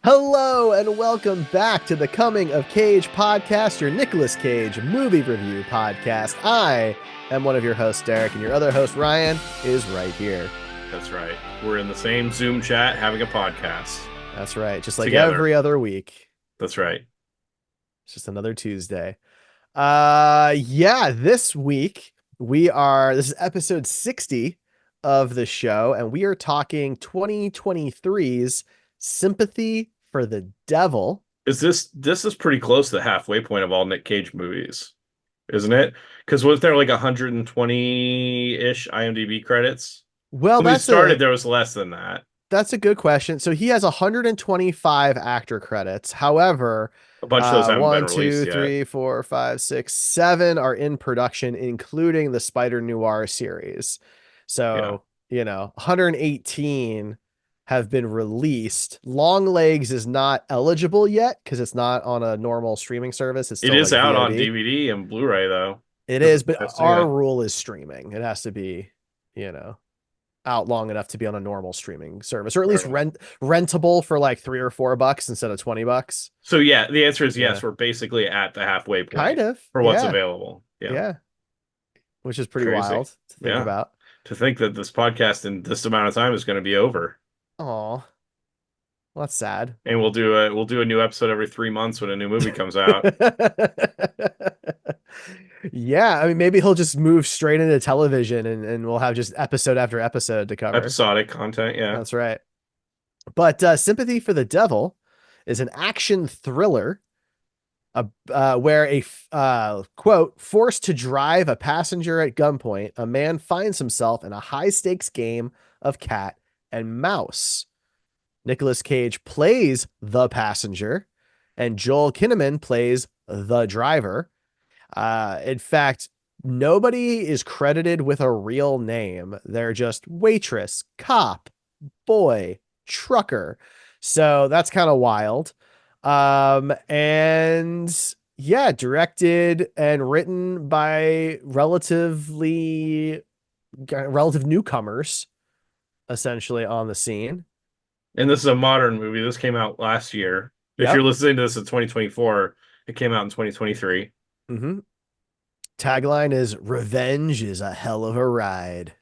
Hello and welcome back to the Coming of Cage podcast, your Nicolas Cage movie review podcast. I am one of your hosts, Derek, and your other host, Ryan, is right here. That's right. We're in the same Zoom chat having a podcast. That's right. Just like Together. every other week. That's right. It's just another Tuesday. This week this is episode 60 of the show, and we are talking 2023's Sympathy for the Devil. This is pretty close to the halfway point of all Nick Cage movies, isn't it? Because was there like 120-ish IMDb credits? Well, when we started, there was less than that. That's a good question. So he has 125 actor credits. However, a bunch of those haven't been released 1, 2, 3, 4, 5, 6, 7 are in production, including the Spider Noir series. So, 118 have been released. Long Legs is not eligible yet because it's not on a normal streaming service. It is out on DVD and Blu-ray, though. It is, but our rule is streaming. It has to be, out long enough to be on a normal streaming service, or at least rentable for like $3 or $4 instead of $20. So yeah, the answer is yes. We're basically at the halfway point, kind of, for what's available. Yeah, which is pretty wild to think about. To think that this podcast in this amount of time is going to be over. Oh, well, that's sad. And we'll do a new episode every 3 months when a new movie comes out. Yeah, I mean, maybe he'll just move straight into television and we'll have just episode after episode to cover. Episodic content, yeah. That's right. But Sympathy for the Devil is an action thriller where a quote, forced to drive a passenger at gunpoint, a man finds himself in a high-stakes game of cat and mouse. Nicolas Cage plays the passenger, and Joel Kinnaman plays the driver. In fact, nobody is credited with a real name. They're just waitress, cop, boy, trucker. So that's kind of wild. And yeah, directed and written by relative newcomers, essentially, on the scene. And this is a modern movie. This came out last year. If you're listening to this in 2024, it came out in 2023. Mm-hmm. Tagline is "Revenge is a hell of a ride,"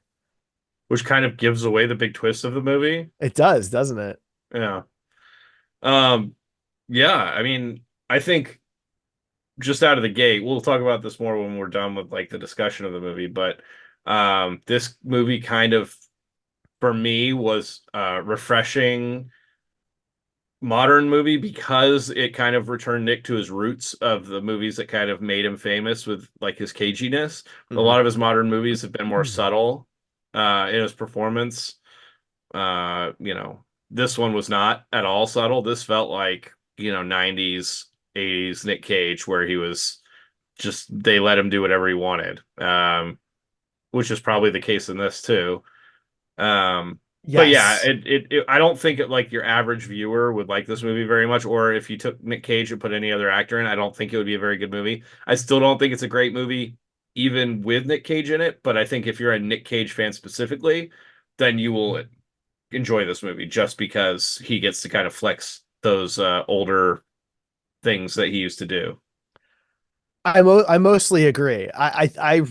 which kind of gives away the big twist of the movie. It does, doesn't it? Yeah. Yeah. I mean, I think just out of the gate, we'll talk about this more when we're done with like the discussion of the movie. But this movie kind of, for me, was refreshing modern movie because it kind of returned Nick to his roots of the movies that kind of made him famous with like his caginess. Mm-hmm. A lot of his modern movies have been more subtle in his performance. This one was not at all subtle. This felt like, 90s, 80s Nick Cage, where he was just, they let him do whatever he wanted, which is probably the case in this too. Yes. But yeah, I don't think like your average viewer would like this movie very much, or if you took Nick Cage and put any other actor in, I don't think it would be a very good movie. I still don't think it's a great movie, even with Nick Cage in it, but I think if you're a Nick Cage fan specifically, then you will enjoy this movie just because he gets to kind of flex those older things that he used to do. I mostly agree. I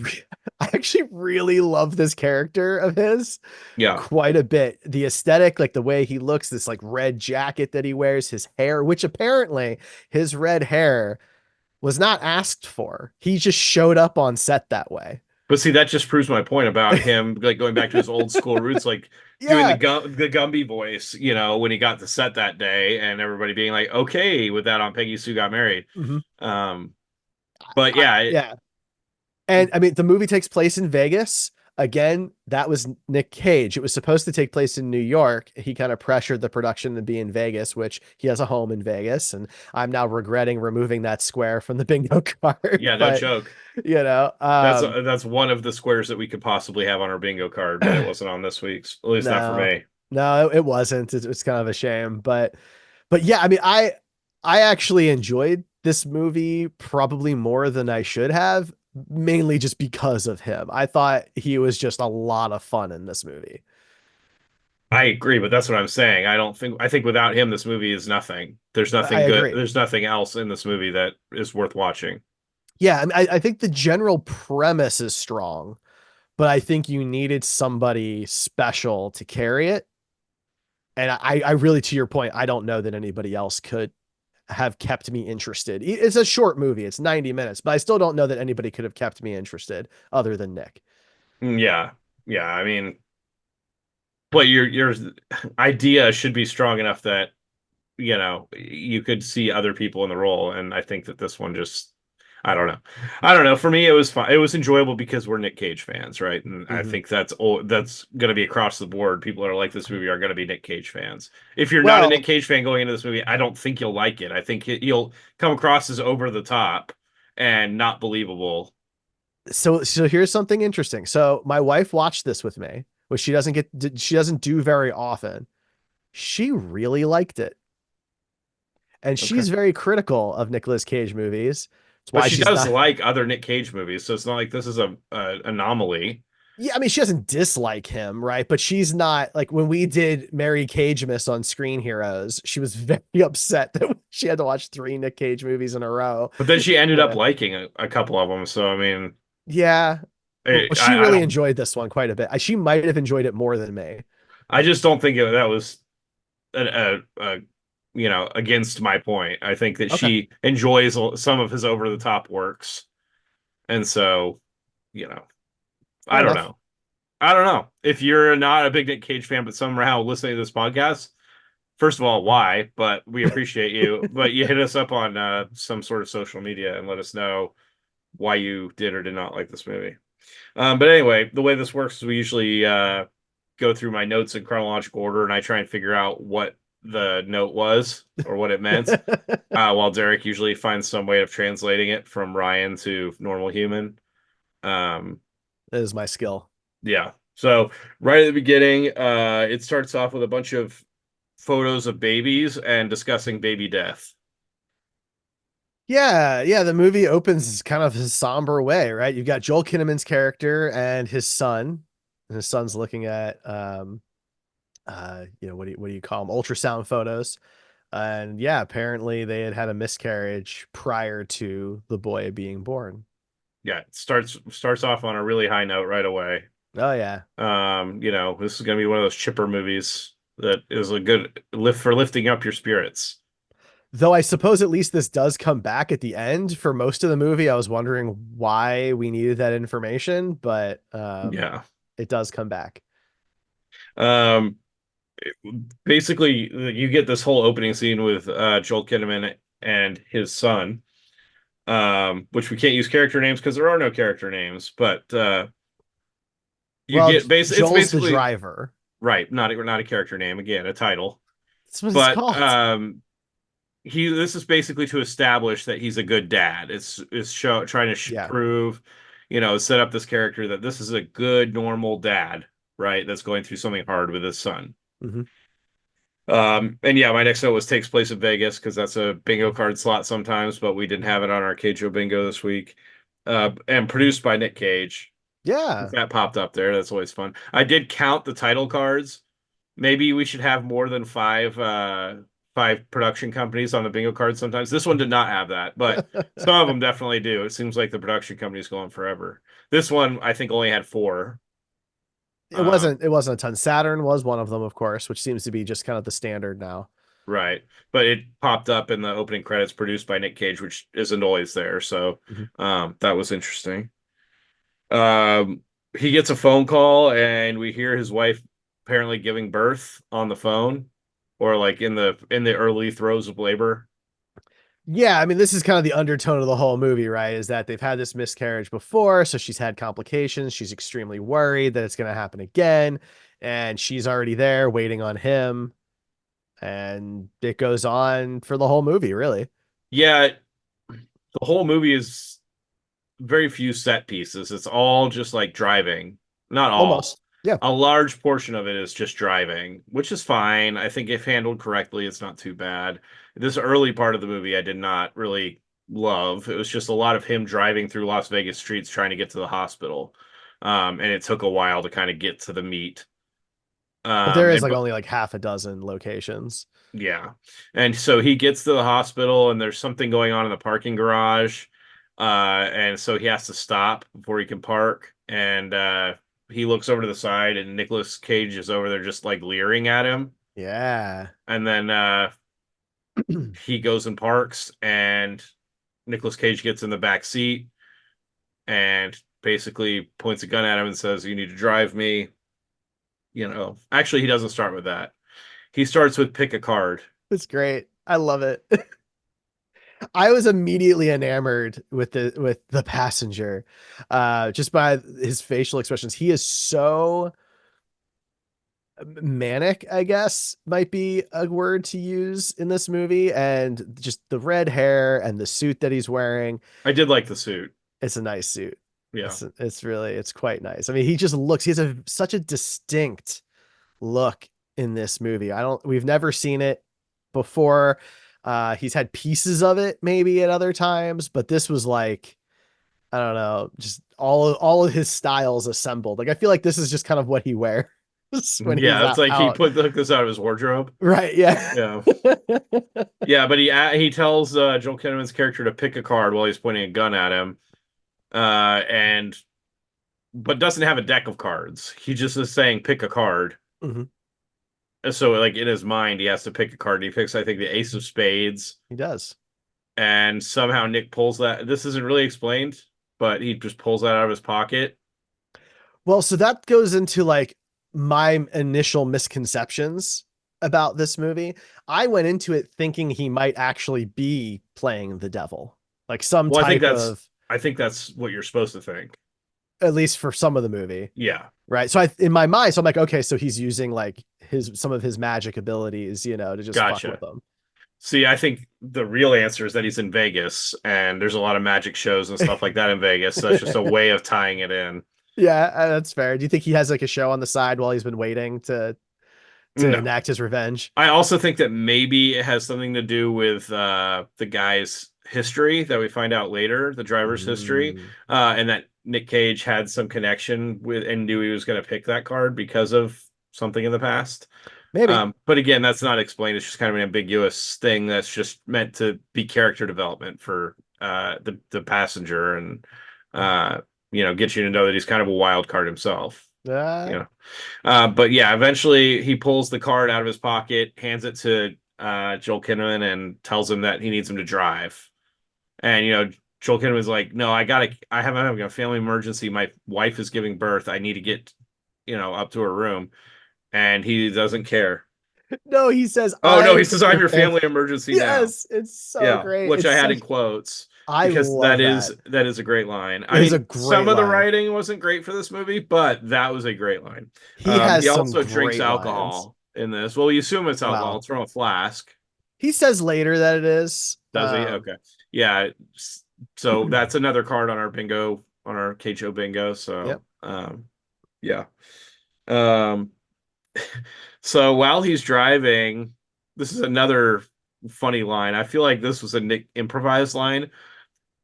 actually really love this character of his. Yeah. Quite a bit. The aesthetic, like the way he looks, this like red jacket that he wears, his hair, which apparently his red hair was not asked for. He just showed up on set that way. But see, that just proves my point about him like going back to his old school roots, like doing the Gumby voice, when he got to set that day and everybody being like, okay, with that on Peggy Sue Got Married. Mm-hmm. But yeah. Yeah. And I mean, the movie takes place in Vegas. Again, that was Nick Cage. It was supposed to take place in New York. He kind of pressured the production to be in Vegas, which he has a home in Vegas. And I'm now regretting removing that square from the bingo card. Yeah, no joke. That's one of the squares that we could possibly have on our bingo card, but it wasn't on this week's, at least not for me. No, it wasn't. It's kind of a shame, but yeah, I mean, I actually enjoyed this movie probably more than I should have, mainly just because of him. I thought he was just a lot of fun in this movie. I agree, but that's what I'm saying. I think without him, this movie is nothing. There's I nothing good. agree. There's nothing else in this movie that is worth watching. Yeah, I mean, I think the general premise is strong, but I think you needed somebody special to carry it. And I really, to your point, I don't know that anybody else could have kept me interested. It's a short movie, it's 90 minutes, but I still don't know that anybody could have kept me interested other than Nick. Yeah. Yeah. I mean, but your idea should be strong enough that, you could see other people in the role. And I think that this one just, I don't know. I don't know. For me, it was fun. It was enjoyable because we're Nick Cage fans, right? And I Mm-hmm. think that's going to be across the board. People that are like this movie are going to be Nick Cage fans. If you're not a Nick Well, Cage fan going into this movie, I don't think you'll like it. I think you'll come across as over the top and not believable. so here's something interesting. So my wife watched this with me, which she doesn't do very often. She really liked it. And Okay. she's very critical of Nicolas Cage movies. That's But why she she's does not. like other Nick Cage movies, so it's not like this is a anomaly. Yeah, I mean, she doesn't dislike him, right? But she's not like when we did Mary Cagemas on Screen Heroes, she was very upset that she had to watch three Nick Cage movies in a row. But then she ended up Yeah. liking a couple of them. So I mean, Yeah. Well, she I really don't. enjoyed this one quite a bit. She might have enjoyed it more than me. I just don't think that was against my point. I think that Okay. she enjoys some of his over the top works, and so you know, I Fair don't enough. know. I don't know if you're not a big Nick Cage fan, but somehow listening to this podcast. First of all, why? But we appreciate you. But you hit us up on some sort of social media and let us know why you did or did not like this movie. But anyway, the way this works is we usually go through my notes in chronological order, and I try and figure out what the note was or what it meant. That While Derek usually finds some way of translating it from Ryan to normal human. Um, is my skill. yeah. So right at the beginning, it starts off with a bunch of photos of babies and discussing baby death. Yeah, yeah. The movie opens kind of a somber way, right? You've got Joel Kinnaman's character and his son. And his son's looking at what do you call them? Ultrasound photos. And yeah, apparently they had had a miscarriage prior to the boy being born. Yeah, it starts off on a really high note right away. Oh yeah. This is gonna be one of those chipper movies that is a good lift for lifting up your spirits. Though I suppose at least this does come back at the end. For most of the movie, I was wondering why we needed that information, but Yeah. it does come back. Um, Basically, you get this whole opening scene with Joel Kinnaman and his son, which we can't use character names because there are no character names, but you Well, get it's Joel's the basically driver. right, not a character name, again, a title. That's what it's But called. he this is basically to establish that he's a good dad. It's trying to Yeah. prove, set up this character that this is a good normal dad, right? That's going through something hard with his son. Hmm. And yeah, my next note was takes place in Vegas because that's a bingo card slot sometimes, but we didn't have it on our Cage bingo this week. And produced by Nick Cage. Yeah. That popped up there. That's always fun. I did count the title cards. Maybe we should have more than five production companies on the bingo card sometimes. This one did not have that, but some of them definitely do. It seems like the production company's going forever. This one, I think, only had four. Um, It wasn't a ton. Saturn was one of them, of course, which seems to be just kind of the standard now. right. But it popped up in the opening credits produced by Nick Cage, which isn't always there. So Mhm. that was interesting. Um, he gets a phone call and we hear his wife apparently giving birth on the phone or like in the early throes of labor. Yeah, I mean, this is kind of the undertone of the whole movie, right? Is that they've had this miscarriage before, so she's had complications. She's extremely worried that it's going to happen again, and she's already there waiting on him, and it goes on for the whole movie, really. Yeah, the whole movie is very few set pieces. It's all just like driving. Not all. Almost. Yeah. A large portion of it is just driving, which is fine. I think if handled correctly, it's not too bad. This early part of the movie I did not really love. It was just a lot of him driving through Las Vegas streets trying to get to the hospital. And it took a while to kind of get to the meat. But there is And like only like half a dozen locations. yeah. And so he gets to the hospital and there's something going on in the parking garage. And so he has to stop before he can park. And he looks over to the side and Nicolas Cage is over there just like leering at him. Yeah. And then he goes and parks and Nicolas Cage gets in the back seat and basically points a gun at him and says, "You need to drive me." Actually, he doesn't start with that. He starts with pick a card. It's great. I love it. I was immediately enamored with the passenger, just by his facial expressions. He is so manic, I guess might be a word to use in this movie, and just the red hair and the suit that he's wearing. I did like the suit. It's a nice suit. Yeah. It's quite nice. I mean, he has such a distinct look in this movie. We've never seen it before. He's had pieces of it maybe at other times, but this was like, I don't know, just all of his styles assembled. Like I feel like this is just kind of what he wears when he's Yeah, it's like he out. took this out of his wardrobe. Right, yeah. Yeah. Yeah, but he tells Joel Kinnaman's character to pick a card while he's pointing a gun at him. And but doesn't have a deck of cards. He just is saying pick a card. Mhm. And so like in his mind he has to pick a card. He picks I think the ace of spades He does. and somehow Nick pulls that. This isn't really explained, but he just pulls that out of his pocket. Well, so that goes into like my initial misconceptions about this movie. I went into it thinking he might actually be playing the devil, like some Well, type of, I think that's what you're supposed to think. at least for some of the movie. Yeah. Right. So in my mind, so I'm like, okay, so he's using like some of his magic abilities, to just fuck with Gotcha. them. See, I think the real answer is that he's in Vegas and there's a lot of magic shows and stuff like that in Vegas. So that's just a way of tying it in. Yeah, that's fair. Do you think he has like a show on the side while he's been waiting to No. enact his revenge? I also think that maybe it has something to do with the guy's history that we find out later, the driver's history, Mm, and that Nick Cage had some connection with and knew he was going to pick that card because of something in the past. maybe. But again, that's not explained. It's just kind of an ambiguous thing that's just meant to be character development for the passenger and get you to know that he's kind of a wild card himself. You Uh, know. But yeah, eventually he pulls the card out of his pocket, hands it to Joel Kinnaman, and tells him that he needs him to drive. And Joel Kinnaman's like, "No, I'm having a family emergency. My wife is giving birth. I need to get, up to her room." And he doesn't care. no, he says, Oh no, I'm he says, "I'm your your family. family emergency now." Yes, it's so Yeah, great. which I had in quotes I because that love is that. that is a great line. I It is a mean, some great of the line. writing wasn't great for this movie, but that was a great line. He He has some also drinks great lines. alcohol in this. Well, you assume it's alcohol. Well, It's from a flask. he says later that it is. Does he? Okay. Yeah. So that's another card on our bingo, on our KHO bingo. Yep. So, yeah. Um, so while he's driving, this is another funny line. I feel like this was a Nick improvised line.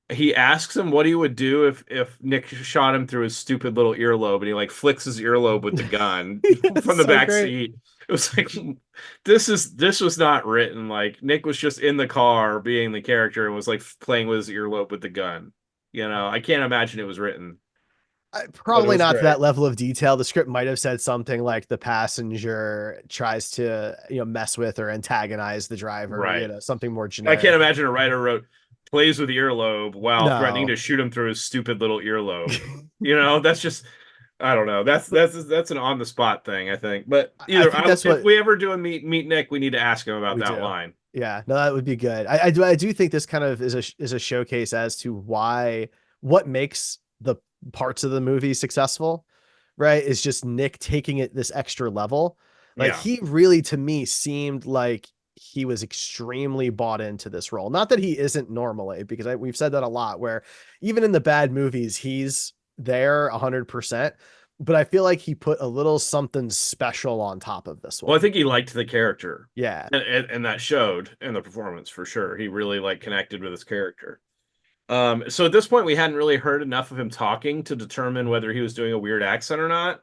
He asks him what he would do if Nick shot him through his stupid little earlobe, and he like flicks his earlobe with the gun It's from the so back great. seat. It was like this was not written. Like Nick was just in the car being the character and was like playing with his earlobe with the gun. I can't imagine it was written, but it Probably was not to great. that level of detail. The script might have said something like the passenger tries to, mess with or antagonize the driver, Right. something more I can't generic. imagine a writer wrote plays with the earlobe while threatening No. to shoot him through his stupid little earlobe. That's just I don't know. That's an on the spot thing, I think. But I either think that's if what we ever do a meet Nick, we need to ask him about we that do. line. Yeah, no, that would be good. I do think this kind of is a showcase as to what makes the parts of the movie successful, right? Is just Nick taking it this extra level. Like Yeah. he really to me seemed like he was extremely bought into this role. Not that he isn't normally, because we've said that a lot, where even in the bad movies, he's there 100%. But I feel like he put a little something special on top of this Well, I one. think he liked the character, Yeah. and that showed in the performance for sure. He really like connected with his character. So at this point, we hadn't really heard enough of him talking to determine whether he was doing a weird accent or not.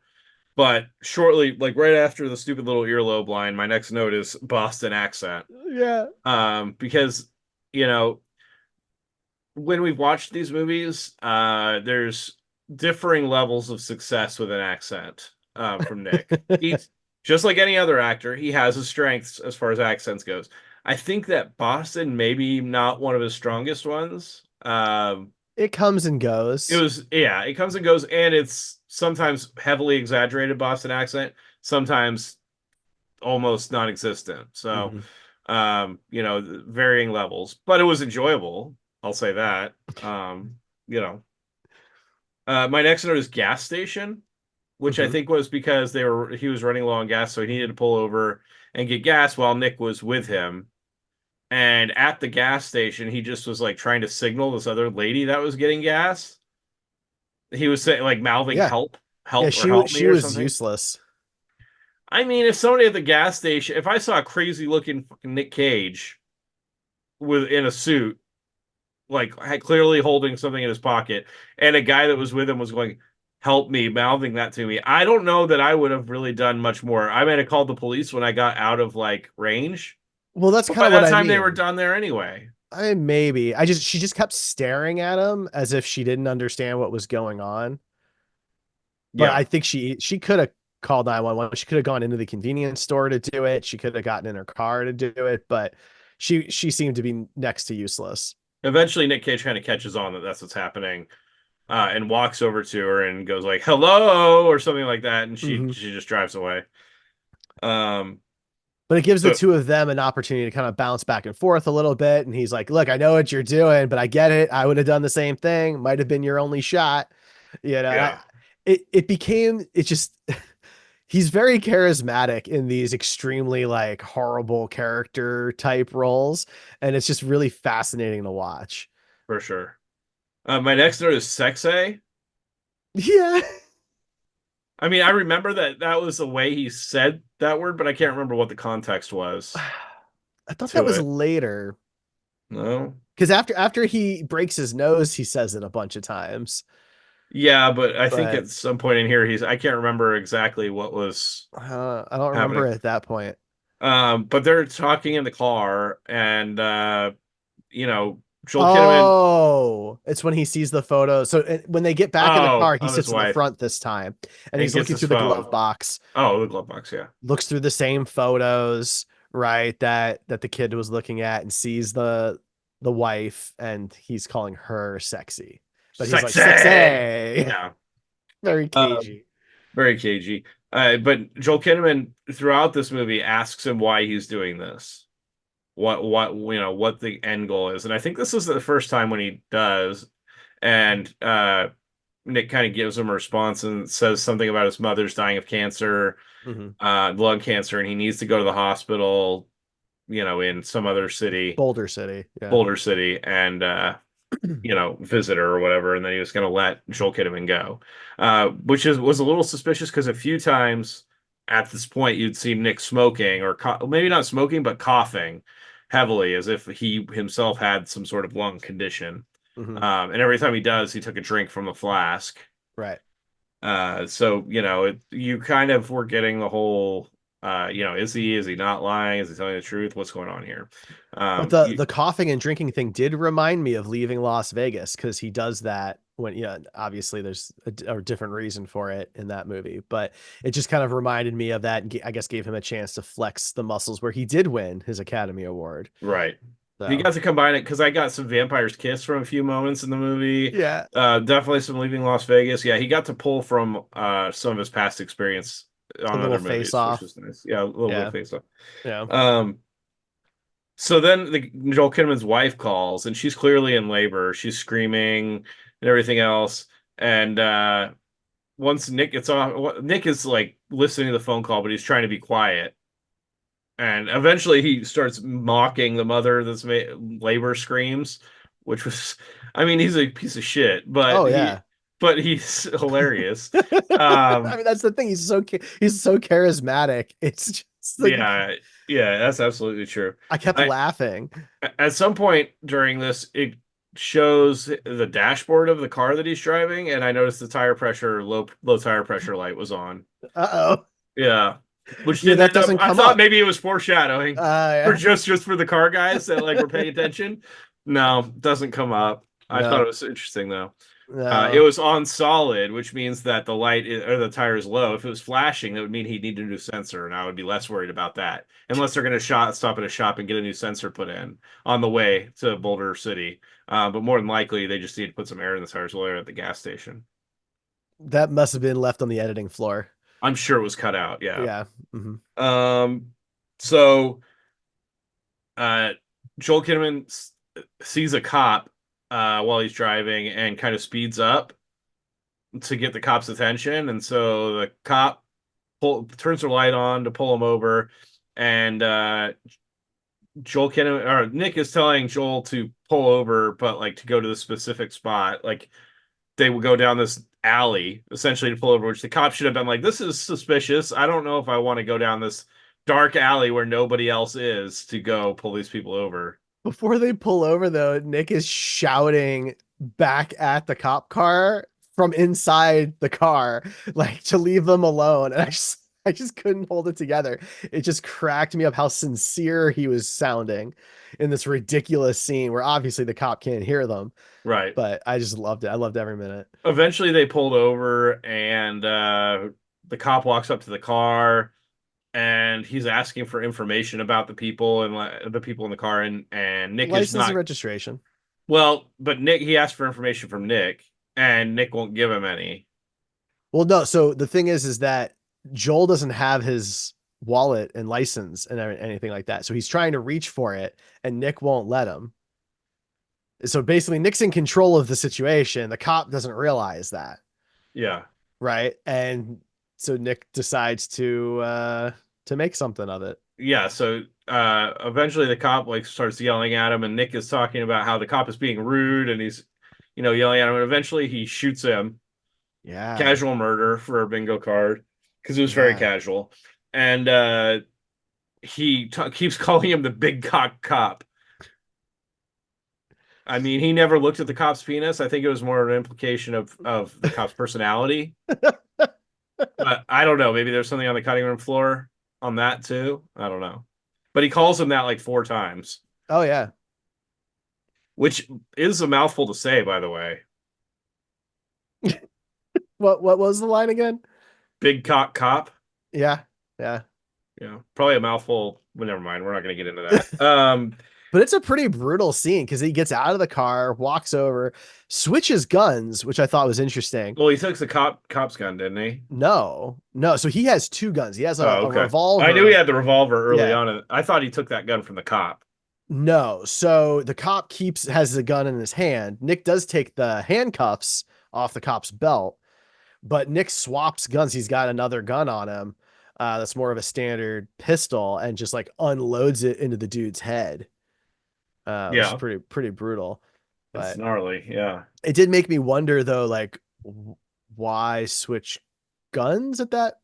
But shortly, like right after the stupid little earlobe line, my next note is Boston accent. Yeah. Because you know when we've watched these movies, there's differing levels of success with an accent from Nick. He's just like any other actor, he has his strengths as far as accents goes. I think that Boston maybe not one of his strongest ones. It comes and It goes. was yeah, it comes and goes, and it's sometimes heavily exaggerated Boston accent, sometimes almost non-existent. So, Mhm. varying levels, but it was enjoyable. I'll say that. You know, my next note is gas station, which I Mhm. think was because he was running low on gas, so he needed to pull over and get gas while Nick was with him. And at the gas station, he just was like trying to signal this other lady that was getting gas. He was saying like mouthing Yeah. help, Yeah, help or help me she or was something. useless. I mean, if somebody at the gas station, if I saw a crazy looking fucking Nick Cage with in a suit, like clearly holding something in his pocket, and a guy that was with him was going, "Help me," mouthing that to me. I don't know that I would have really done much more. I might have called the police when I got out of like range, Well, that's but kind by of what that I time they were mean. done there anyway. Maybe. She just kept staring at him as if she didn't understand what was going on. But Yeah, I think she could have called 911. She could have gone into the convenience store to do it. She could have gotten in her car to do it, but she seemed to be next to useless. eventually Nick Cage kind of catches on that that's what's happening, and walks over to her and goes like, "Hello" or something like that, and she Mhm. she just drives away. Um, But it gives the so two of them an opportunity to kind of bounce back and forth a little bit. And he's like, "Look, I know what you're doing, but I get it. I would have done the same thing. Might have been your only shot." And yeah, it became it just he's very charismatic in these extremely like horrible character type roles, and it's just really fascinating to watch. for sure. My next note is sexy. Yeah. I mean, I remember that was the way he said that word, but I can't remember what the context was I thought that to was it. later No. because after he breaks his nose, he says it a bunch of times. Yeah, but I think But at some point in here I can't remember exactly what was I don't remember happening. at that point. But they're talking in the car and you know, Joel Kinnaman, Oh, it's when he sees the photo. So when they get back in the car, he of his sits in the wife front this time, and and he's gets looking his through the phone. glove box, Oh, the glove box, yeah. looks through the same photos, right, that the kid was looking at, and sees the wife, and he's calling her sexy, but he's like Sexy. sexy, Yeah. very Um, cagey. very cagey. But Joel Kinnaman throughout this movie asks him why he's doing this. What the end goal is. And I think this is the first time when he does. And Nick kind of gives him a response and says something about his mother's dying of cancer, Hmm. lung cancer, and he needs to go to the hospital, in some other city, Boulder City, yeah. Boulder City, and visit her or whatever, and then he was going to let Joel Kinnaman go, which was a little suspicious because a few times at this point you'd see Nick smoking or maybe not smoking but coughing heavily as if he himself had some sort of lung condition. Hmm. And every time he does, he took a drink from the flask. Right. So you kind of were getting the whole, is he not lying? Is he telling the truth? What's going on here? But Um, the you, the coughing and drinking thing did remind me of Leaving Las Vegas because he does that when, obviously there's a different reason for it in that movie, but it just kind of reminded me of that and I guess gave him a chance to flex the muscles where he did win his Academy Award. Right. He So got to combine it because I got some Vampire's Kiss from a few moments in the movie. yeah, Definitely some Leaving Las Vegas. Yeah, he got to pull from some of his past experience a on little other face movies, which off. was nice. Yeah, a little bit Yeah. of face off. Yeah. Um, so then Joel Kinnaman's wife calls, and she's clearly in labor. She's screaming and everything else. And once Nick gets off, Nick is like listening to the phone call, but he's trying to be quiet. And eventually he starts mocking the mother that's labor screams, which was, I mean, he's a piece of shit, Oh yeah. but he's hilarious. I Um, mean, that's the thing. He's so charismatic. It's just like yeah, yeah, that's absolutely true. I kept I laughing. At some point during this, shows the dashboard of the car that he's driving, and I noticed the low tire pressure light was on. Uh-oh. Yeah, which Yeah, didn't that end up. doesn't I come thought up. maybe it was foreshadowing for Yeah. just for the car guys that like were paying attention. No, doesn't come up. I thought No. it was interesting though. It No. was on solid, which means that or the tire is low. If it was flashing, that would mean he'd need a new sensor, and I would be less worried about that. Unless they're going to stop at a shop and get a new sensor put in on the way to Boulder City. But more than likely, they just need to put some air in the tires while they're at the gas station. That must have been left on the editing floor. I'm sure it was cut out. Yeah. Yeah. Hmm. Um. So, uh, Joel Kinnaman sees a cop while he's driving and kind of speeds up to get the cop's attention, and so the cop turns her light on to pull him over, and Joel Kinnaman or Nick is telling Joel to pull over, but like to go to the specific spot. Like they would go down this alley essentially to pull over, which the cop should have been like, "This is suspicious. I don't know if I want to go down this dark alley where nobody else is to go pull these people over." Before they pull over, though, Nick is shouting back at the cop car from inside the car, like to leave them alone. And I just couldn't hold it together. It just cracked me up how sincere he was sounding in this ridiculous scene where obviously the cop can't hear them, Right. but I just loved it. I loved every minute. Eventually, they pulled over, and the cop walks up to the car, and he's asking for information about the people in the car, and Nick is License and not registration. well, but Nick he asked for information from Nick, and Nick won't give him any. Well, no. So the thing is that Joel doesn't have his wallet and license and anything like that. So he's trying to reach for it, and Nick won't let him. So basically, Nick's in control of the situation. The cop doesn't realize that, Yeah, right? And so Nick decides to make something of it. yeah. So eventually, the cop like starts yelling at him, and Nick is talking about how the cop is being rude, and he's yelling at him, and eventually he shoots him. Yeah, Casual murder for a bingo card because it was very yeah. casual, and he keeps calling him the big cock cop. I mean, he never looked at the cop's penis. I think it was more of an implication of the cop's personality. But I don't know. Maybe there's something on the cutting room floor on that too. I don't know. But he calls him that like 4 times, Oh yeah. which is a mouthful to say, by the way. What was the line again? Big cock cop. Yeah, yeah. Yeah, probably a mouthful. Well, never mind. We're not going to get into that. But it's a pretty brutal scene because he gets out of the car, walks over, switches guns, which I thought was interesting. Well, he took the cop's gun, didn't he? No, no. So he has two guns. He has Oh, a okay. I knew he revolver. had the revolver early Yeah. on, and I thought he took that gun from the cop. No. So the cop has the gun in his hand. Nick does take the handcuffs off the cop's belt, but Nick swaps guns. He's got another gun on him. That's more of a standard pistol and just like unloads it into the dude's head. Which is Yeah, pretty brutal. it's But gnarly. Yeah, it did make me wonder though, like why switch guns at that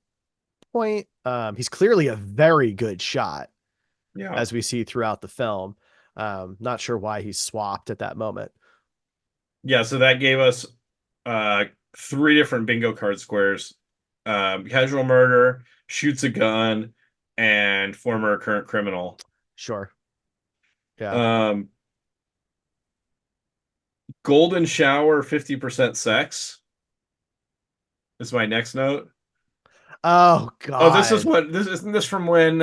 point? He's clearly a very good shot, yeah, as we see throughout the film. Not sure why he swapped at that moment. yeah. So that gave us uh 3 different bingo card squares: casual murder, shoots a gun, and former or current criminal. Sure. Yeah. Um, golden shower, 50% sex is my next note. Oh Oh, this is God. what this isn't this from when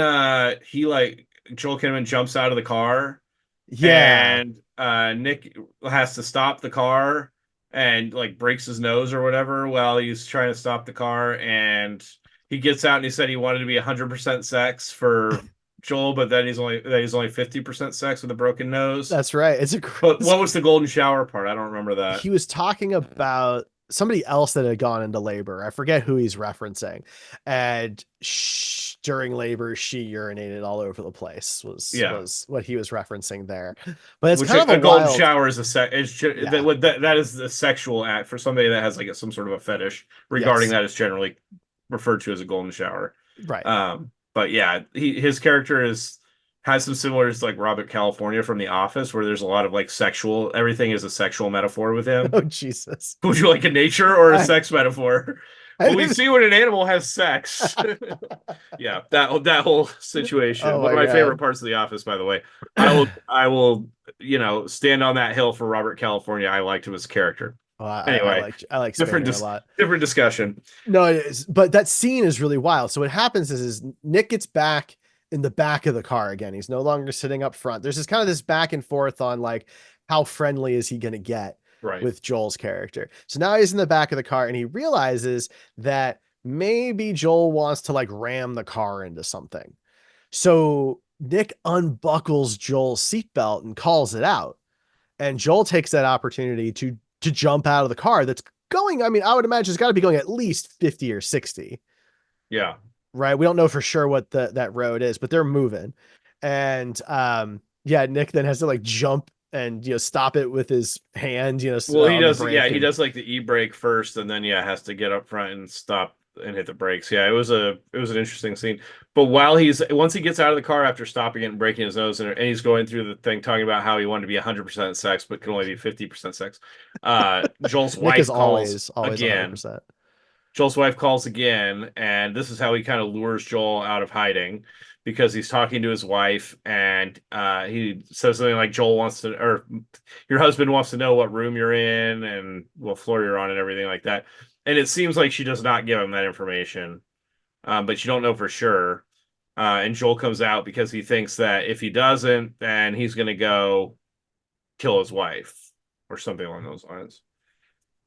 he like Joel Kinnaman jumps out of the car Yeah. and Nick has to stop the car and like breaks his nose or whatever while he's trying to stop the car, and he gets out and he said he wanted to be 100% sex for Joel, but then he's only 50% sex with a broken nose. That's right. But what was the golden shower part? I don't remember that. He was talking about somebody else that had gone into labor. I forget who he's referencing. And during labor, she urinated all over the place Yeah. was what he was referencing there. But it's Which kind of a a golden wild, shower is a sex. yeah, That is a sexual act for somebody that has like some sort of a fetish regarding yes, that is generally referred to as a golden shower. right. But yeah, his character has some similarities to like Robert California from The Office, where there's a lot of like sexual, everything is a sexual metaphor with him. Oh Jesus. Would you like a nature or a I sex metaphor? I Well, we didn't see when an animal has sex. Yeah, that whole situation. Oh One of my my favorite God. parts of The Office, by the way. I will, stand on that hill for Robert California. I liked him as a character. Well, Anyway, I like different Spader a lot. different discussion. No, it is, but that scene is really wild. So what happens is Nick gets back in the back of the car again. He's no longer sitting up front. There's this kind of this back and forth on like how friendly is he going to get Right. with Joel's character. So now he's in the back of the car and he realizes that maybe Joel wants to like ram the car into something. So Nick unbuckles Joel's seatbelt and calls it out. And Joel takes that opportunity to jump out of the car that's going, I mean, I would imagine it's got to be going at least 50 or 60, Yeah. right? We don't know for sure what that road is, but they're moving. And yeah, Nick then has to like jump and stop it with his hand, Well, he on the does. Yeah, brake. he And does like the e-brake first, and then has to get up front and stop and hit the brakes. Yeah, it was an interesting scene. But once he gets out of the car after stopping it and breaking his nose, and he's going through the thing talking about how he wanted to be 100% sex, but could only be 50% sex. Joel's Nick is wife calls always again. 100%. Joel's wife calls again, and this is how he kind of lures Joel out of hiding because he's talking to his wife, and he says something like Joel wants to, or your husband wants to know what room you're in and what floor you're on and everything like that. And it seems like she does not give him that information, but you don't know for sure. And Joel comes out because he thinks that if he doesn't, then he's going to go kill his wife or something along those lines.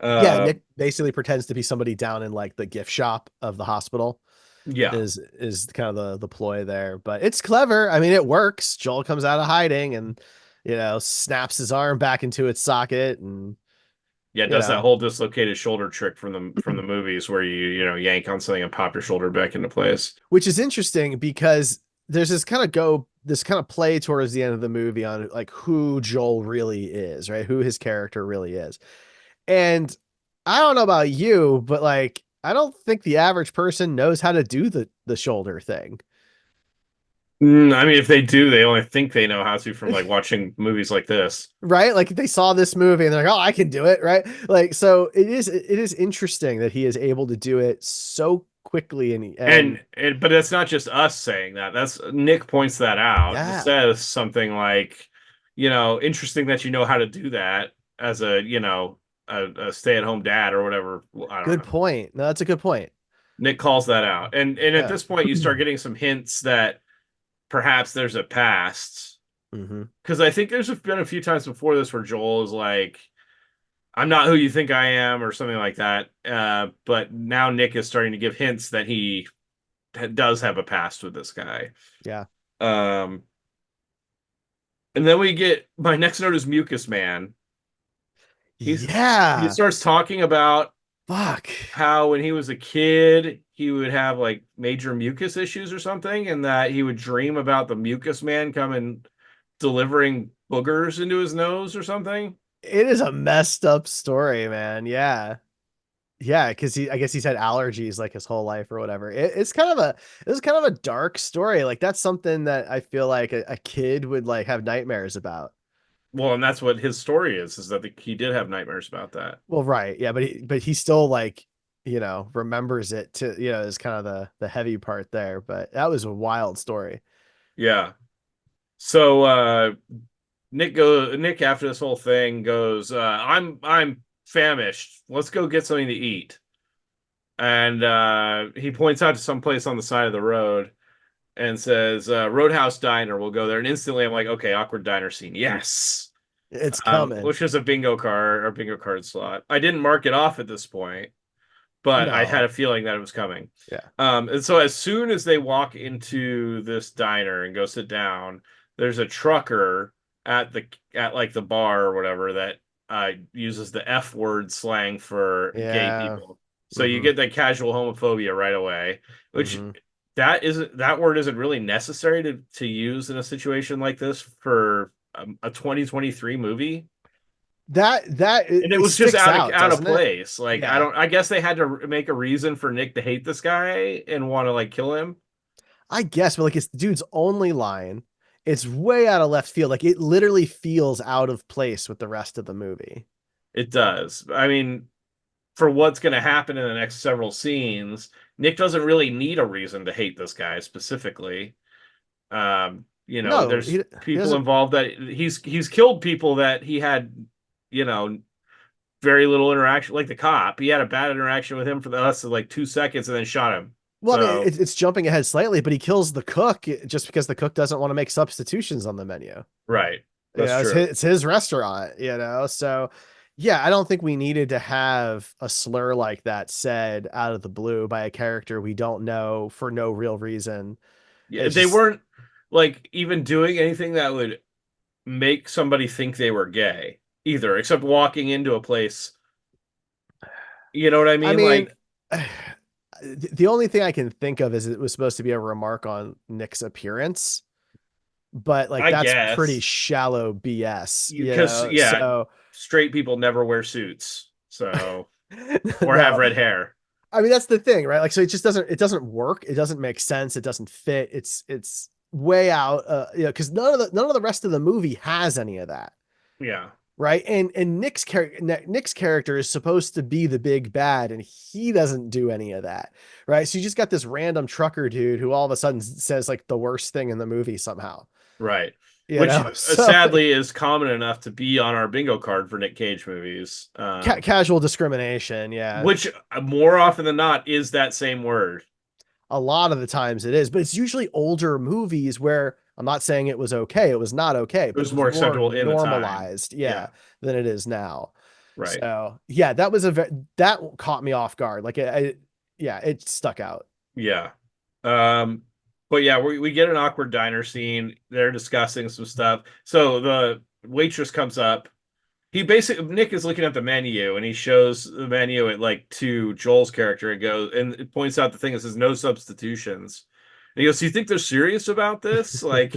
Yeah, Uh, Nick basically pretends to be somebody down in like the gift shop of the hospital. yeah. Is kind of the ploy there, but it's clever. I mean, it works. Joel comes out of hiding and snaps his arm back into its socket, and Yeah, it you does that know, whole dislocated shoulder trick from the movies where you yank on something and pop your shoulder back into place. which is interesting because there's this kind of play towards the end of the movie on like who Joel really is, right? Who his character really is. And I don't know about you, but like I don't think the average person knows how to do the shoulder thing. I mean, if they do, they only think they know how to from like watching movies like this. Right? Like they saw this movie and they're like, "Oh, I can do it," right? Like so it is interesting that he is able to do it so quickly And but that's not just us saying that. That's Nick points that out and yeah. says something like, interesting that you know how to do that as a stay-at-home dad or whatever. I don't Good know. point. No, that's a good point. Nick calls that out. And at Yeah. this point you start getting some hints that perhaps there's a past. hmm Because I think there's been a few times before this where Joel is like, I'm not who you think I am, or something like that. But now Nick is starting to give hints that he does have a past with this guy. Yeah. Um, and then we get my next note is Mucus Man. He Yeah. starts talking about Fuck. how when he was a kid he would have like major mucus issues or something, and that he would dream about the Mucus Man coming delivering boogers into his nose or something. It is a messed up story, man. Yeah. Yeah, because I guess he's had allergies like his whole life or whatever. It's kind of a dark story. Like that's something that I feel like a kid would like have nightmares about. Well, and that's what his story is that he did have nightmares about that. Well, right. Yeah, but he still like, remembers it to, is kind of the heavy part there. But that was a wild story. Yeah. So Nick after this whole thing goes, I'm famished. Let's go get something to eat. And he points out to some place on the side of the road and says, Roadhouse Diner, we'll go there. And instantly I'm like, okay, awkward diner scene. Yes. It's coming. Which is a bingo card slot. I didn't mark it off at this point, but I had No. a feeling that it was coming. Yeah. And so as soon as they walk into this diner and go sit down, there's a trucker at like the bar or whatever that uses the F word slang for gay Yeah. people. So you hmm get that casual homophobia right away, which hmm that word isn't really necessary to use in a situation like this for a 2023 movie. And it It was just sticks out, out of doesn't it? place. Like Yeah. I guess they had to make a reason for Nick to hate this guy and want to like kill him. I guess, but like it's the dude's only line. it's way out of left field. Like it literally feels out of place with the rest of the movie. It does. I mean, for what's going to happen in the next several scenes, Nick doesn't really need a reason to hate this guy specifically. No, There's he people doesn't. involved that he's killed people that he had, you know, very little interaction. Like the cop, he had a bad interaction with him for the us of like 2 seconds and then shot him. Well, I mean, So it's jumping ahead slightly, but he kills the cook just because the cook doesn't want to make substitutions on the menu. right, You that's know, true. it's his restaurant, you know. So yeah, I don't think we needed to have a slur like that said out of the blue by a character we don't know for no real reason. Yeah, It's they just, weren't like even doing anything that would make somebody think they were gay either, except walking into a place. You know what I I mean? mean, Like, the only thing I can think of is it was supposed to be a remark on Nick's appearance, but like I that's pretty guess shallow BS, you because know. yeah, So straight people never wear suits, so or have no, red hair. I mean that's the thing, right? Like so it doesn't work. It doesn't make sense. It doesn't fit. It's way out you know, because none of the rest of the movie has any of that. Yeah, Right. And Nick's character is supposed to be the big bad, and he doesn't do any of that. Right. So you just got this random trucker dude who all of a sudden says like the worst thing in the movie somehow. right. You Which know, so sadly is common enough to be on our bingo card for Nick Cage movies. casual discrimination. Yeah. Which more often than not is that same word. A lot of the times it is, but it's usually older movies where I'm not saying it was okay. It was not okay, It but was it was more more acceptable in the time. normalized. Yeah, Yeah. Than it is now. right. So yeah, that caught me off guard. Like yeah, it stuck out. Yeah. Um, but yeah, we get an awkward diner scene. They're discussing some stuff. So the waitress comes up. He basically Nick is looking at the menu and he shows the menu at like to Joel's character and goes and it points out the thing that says no substitutions. And he goes, "Do you think they're serious about this?" Like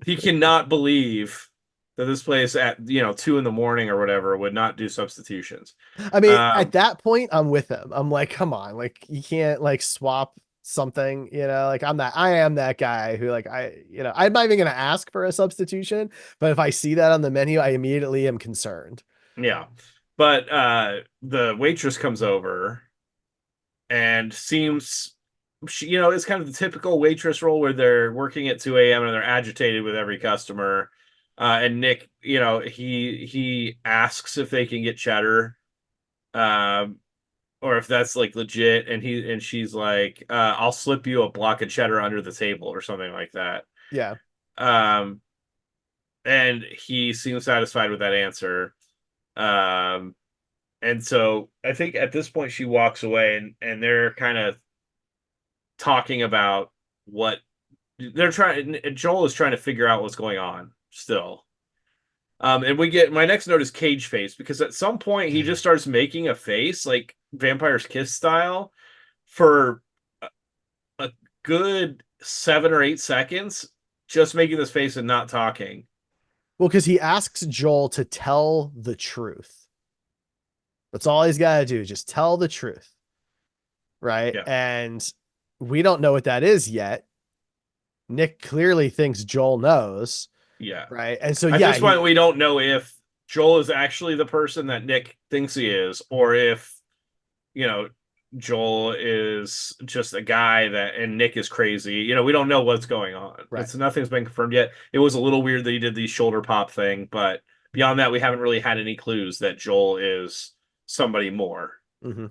he cannot believe that this place at 2 in the morning or whatever would not do substitutions. I mean, at Um, that point, I'm with him. I'm like, come on, like you can't like swap something, you know, like I am that guy who like I'm not even gonna ask for a substitution, but if I see that on the menu, I immediately am concerned. yeah. But the waitress comes over and seems it's kind of the typical waitress role where they're working at 2 a.m. and they're agitated with every customer. And Nick, he asks if they can get cheddar, um, or if that's like legit, and she's like, "I'll slip you a block of cheddar under the table" or something like that. Yeah. Um, and he seems satisfied with that answer. Um, and so I think at this point she walks away, and they're kind of talking about what they're trying. Joel is trying to figure out what's going on still. And we get my next note is Cage face because at some point he just starts making a face like Vampire's Kiss style for a good 7 or 8 seconds, just making this face and not talking. Well, because he asks Joel to tell the truth. That's all he's got to do, just tell the truth. Right. Yeah, And we don't know what that is yet. Nick clearly thinks Joel knows. yeah. Right. And so, At yeah, this point, we don't know if Joel is actually the person that Nick thinks he is, or if you know Joel is just a guy that and Nick is crazy. We don't know what's going on. right. Nothing's been confirmed yet. It was a little weird that he did the shoulder pop thing, but beyond that, we haven't really had any clues that Joel is somebody more. Mm-hmm.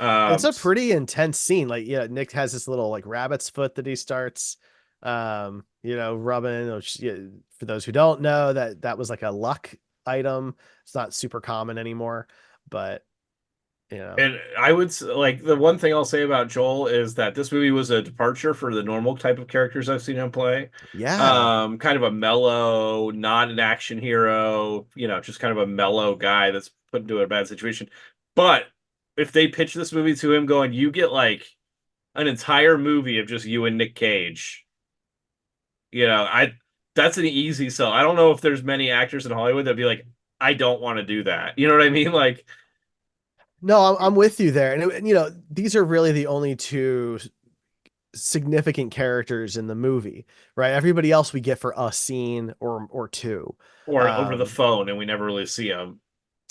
It's Um, a pretty intense scene. Like, yeah, Nick has this little like rabbit's foot that he starts, rubbing. Which, yeah, for those who don't know, that was like a luck item. It's not super common anymore, but you know, and I would like the one thing I'll say about Joel is that this movie was a departure for the normal type of characters I've seen him play. yeah. Kind of a mellow, not an action hero, just kind of a mellow guy that's put into a bad situation. But if they pitch this movie to him going, you get like an entire movie of just you and Nick Cage, I that's an easy sell. I don't know if there's many actors in Hollywood that'd be like, I don't want to do that. You know what I mean? Like, No, I'm with you there. And these are really the only two significant characters in the movie, right? Everybody else we get for a scene or two. Or over the Um, phone, and we never really see him.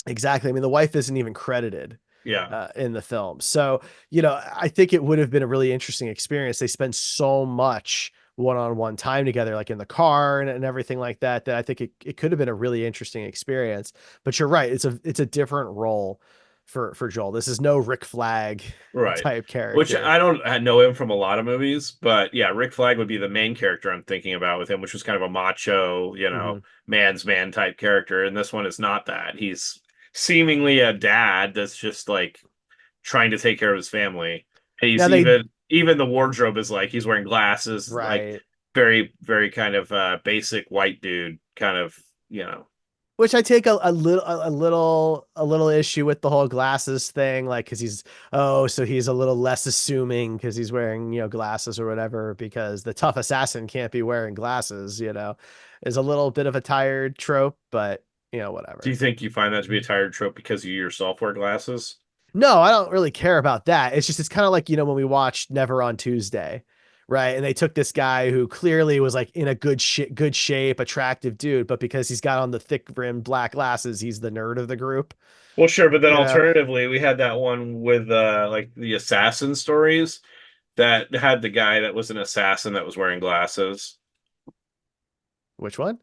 exactly. I mean, the wife isn't even credited Yeah, in the film. So, I think it would have been a really interesting experience. They spend so much one-on-one time together, like in the car and everything like that, that I think it could have been a really interesting experience. But you're right. It's a different role for Joel. This is no Rick Flag right. type Which character. I don't know him from a lot of movies, but yeah, Rick Flag would be the main character I'm thinking about with him, which was kind of a macho, Hmm. man's man type character. And this one is not that. He's seemingly a dad that's just like trying to take care of his family. And he's Now they even the wardrobe is like he's wearing glasses, like right. very, very kind of basic white dude kind of, you know. Which I take a little issue with the whole glasses thing, like because so he's a little less assuming because he's wearing glasses or whatever, because the tough assassin can't be wearing glasses, is a little bit of a tired trope, but Do you whatever. think you find that to be a tired trope because you yourself wear glasses? No, I don't really care about that. It's kind of like, when we watched Never on Tuesday, right? And they took this guy who clearly was like in a good shape, attractive dude, but because he's got on the thick rimmed black glasses, he's the nerd of the group. Well, sure, but then You know, alternatively, we had that one with like the assassin stories that had the guy that was an assassin that was wearing glasses. which one?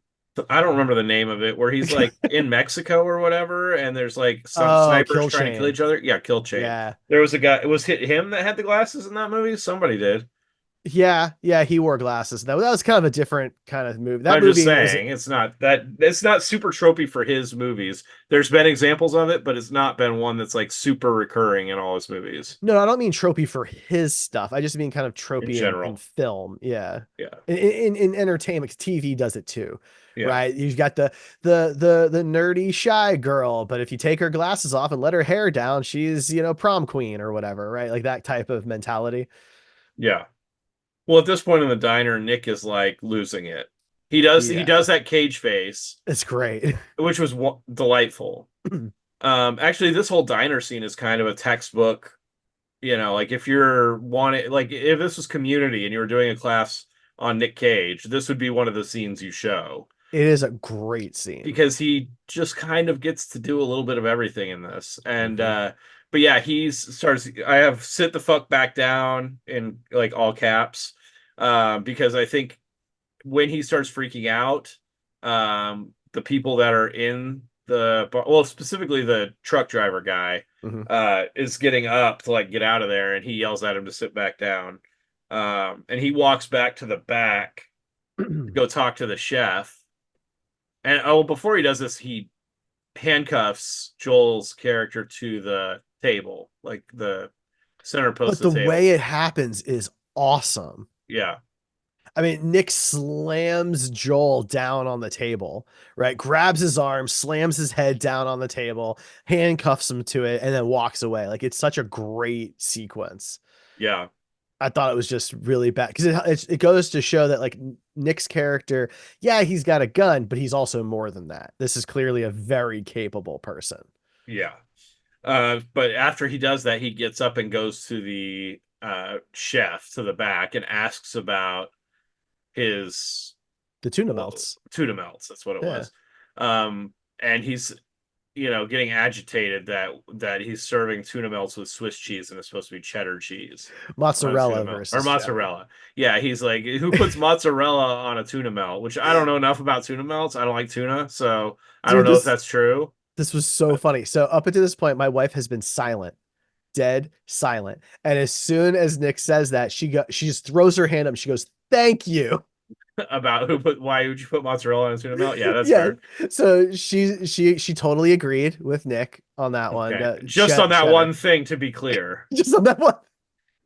I don't remember the name of it, where he's like in Mexico or whatever, and there's like some Oh, snipers Kill trying to kill Chain. each other. Yeah, Kill Chain. Yeah. There was a guy, it was him that had the glasses in that movie? Somebody did. Yeah, yeah, he wore glasses. That was kind of a different kind of movie. That I'm just movie was saying, it's not super tropey for his movies. There's been examples of it, but it's not been one that's like super recurring in all his movies No, I don't mean tropey for his stuff. I just mean kind of in tropey in general. film. Yeah. Yeah. In entertainment, TV does it too, Yeah. right? You've got the nerdy shy girl, but if you take her glasses off and let her hair down, she's, prom queen or whatever, right? Like that type of mentality. Yeah. Well, at this point in the diner, Nick is like losing it. He Yeah. does that cage face, It's great. which was delightful. Actually, this whole diner scene is kind of a textbook. Like if you're wanting, like if this was Community and you were doing a class on Nick Cage, this would be one of the scenes you show It is a great scene. because he just kind of gets to do a little bit of everything in this. And Hmm. but yeah, I have sit the fuck back down in like all caps. Because I think when he starts freaking out, the people that are in well, specifically the truck driver guy, Hmm. is getting up to like get out of there, and he yells at him to sit back down. And he walks back to the back to go talk to the chef. And before he does this, he handcuffs Joel's character to the table, like the center post But of the the table. way it happens is awesome. Yeah, I mean, Nick slams Joel down on the table, right? Grabs his arm, slams his head down on the table, handcuffs him to it, and then walks away. Like it's such a great sequence. yeah. I thought it was just really bad because it goes to show that like Nick's character, yeah, he's got a gun, but he's also more than that. This is clearly a very capable person. Yeah. But after he does that, he gets up and goes to the chef to the back and asks about his The tuna well, melts. tuna melts. That's what it Yeah. was. And he's getting agitated that he's serving tuna melts with Swiss cheese and it's supposed to be cheddar cheese on a tuna Mozzarella melt or versus cheddar. mozzarella. Yeah, he's like, who puts mozzarella on a tuna melt? Which I don't know enough about tuna melts. I don't like tuna, so I don't Dude, know if this that's true. this was so But funny. So up until this point, my wife has been silent, dead silent. And as soon as Nick says that, she just throws her hand up. She goes, "Thank you." about why would you put mozzarella on a tuna melt? Yeah, that's Yeah. fair. So she totally agreed with Nick on that one. Okay. Just on that Cheddar. one thing, to be clear. Just on that one.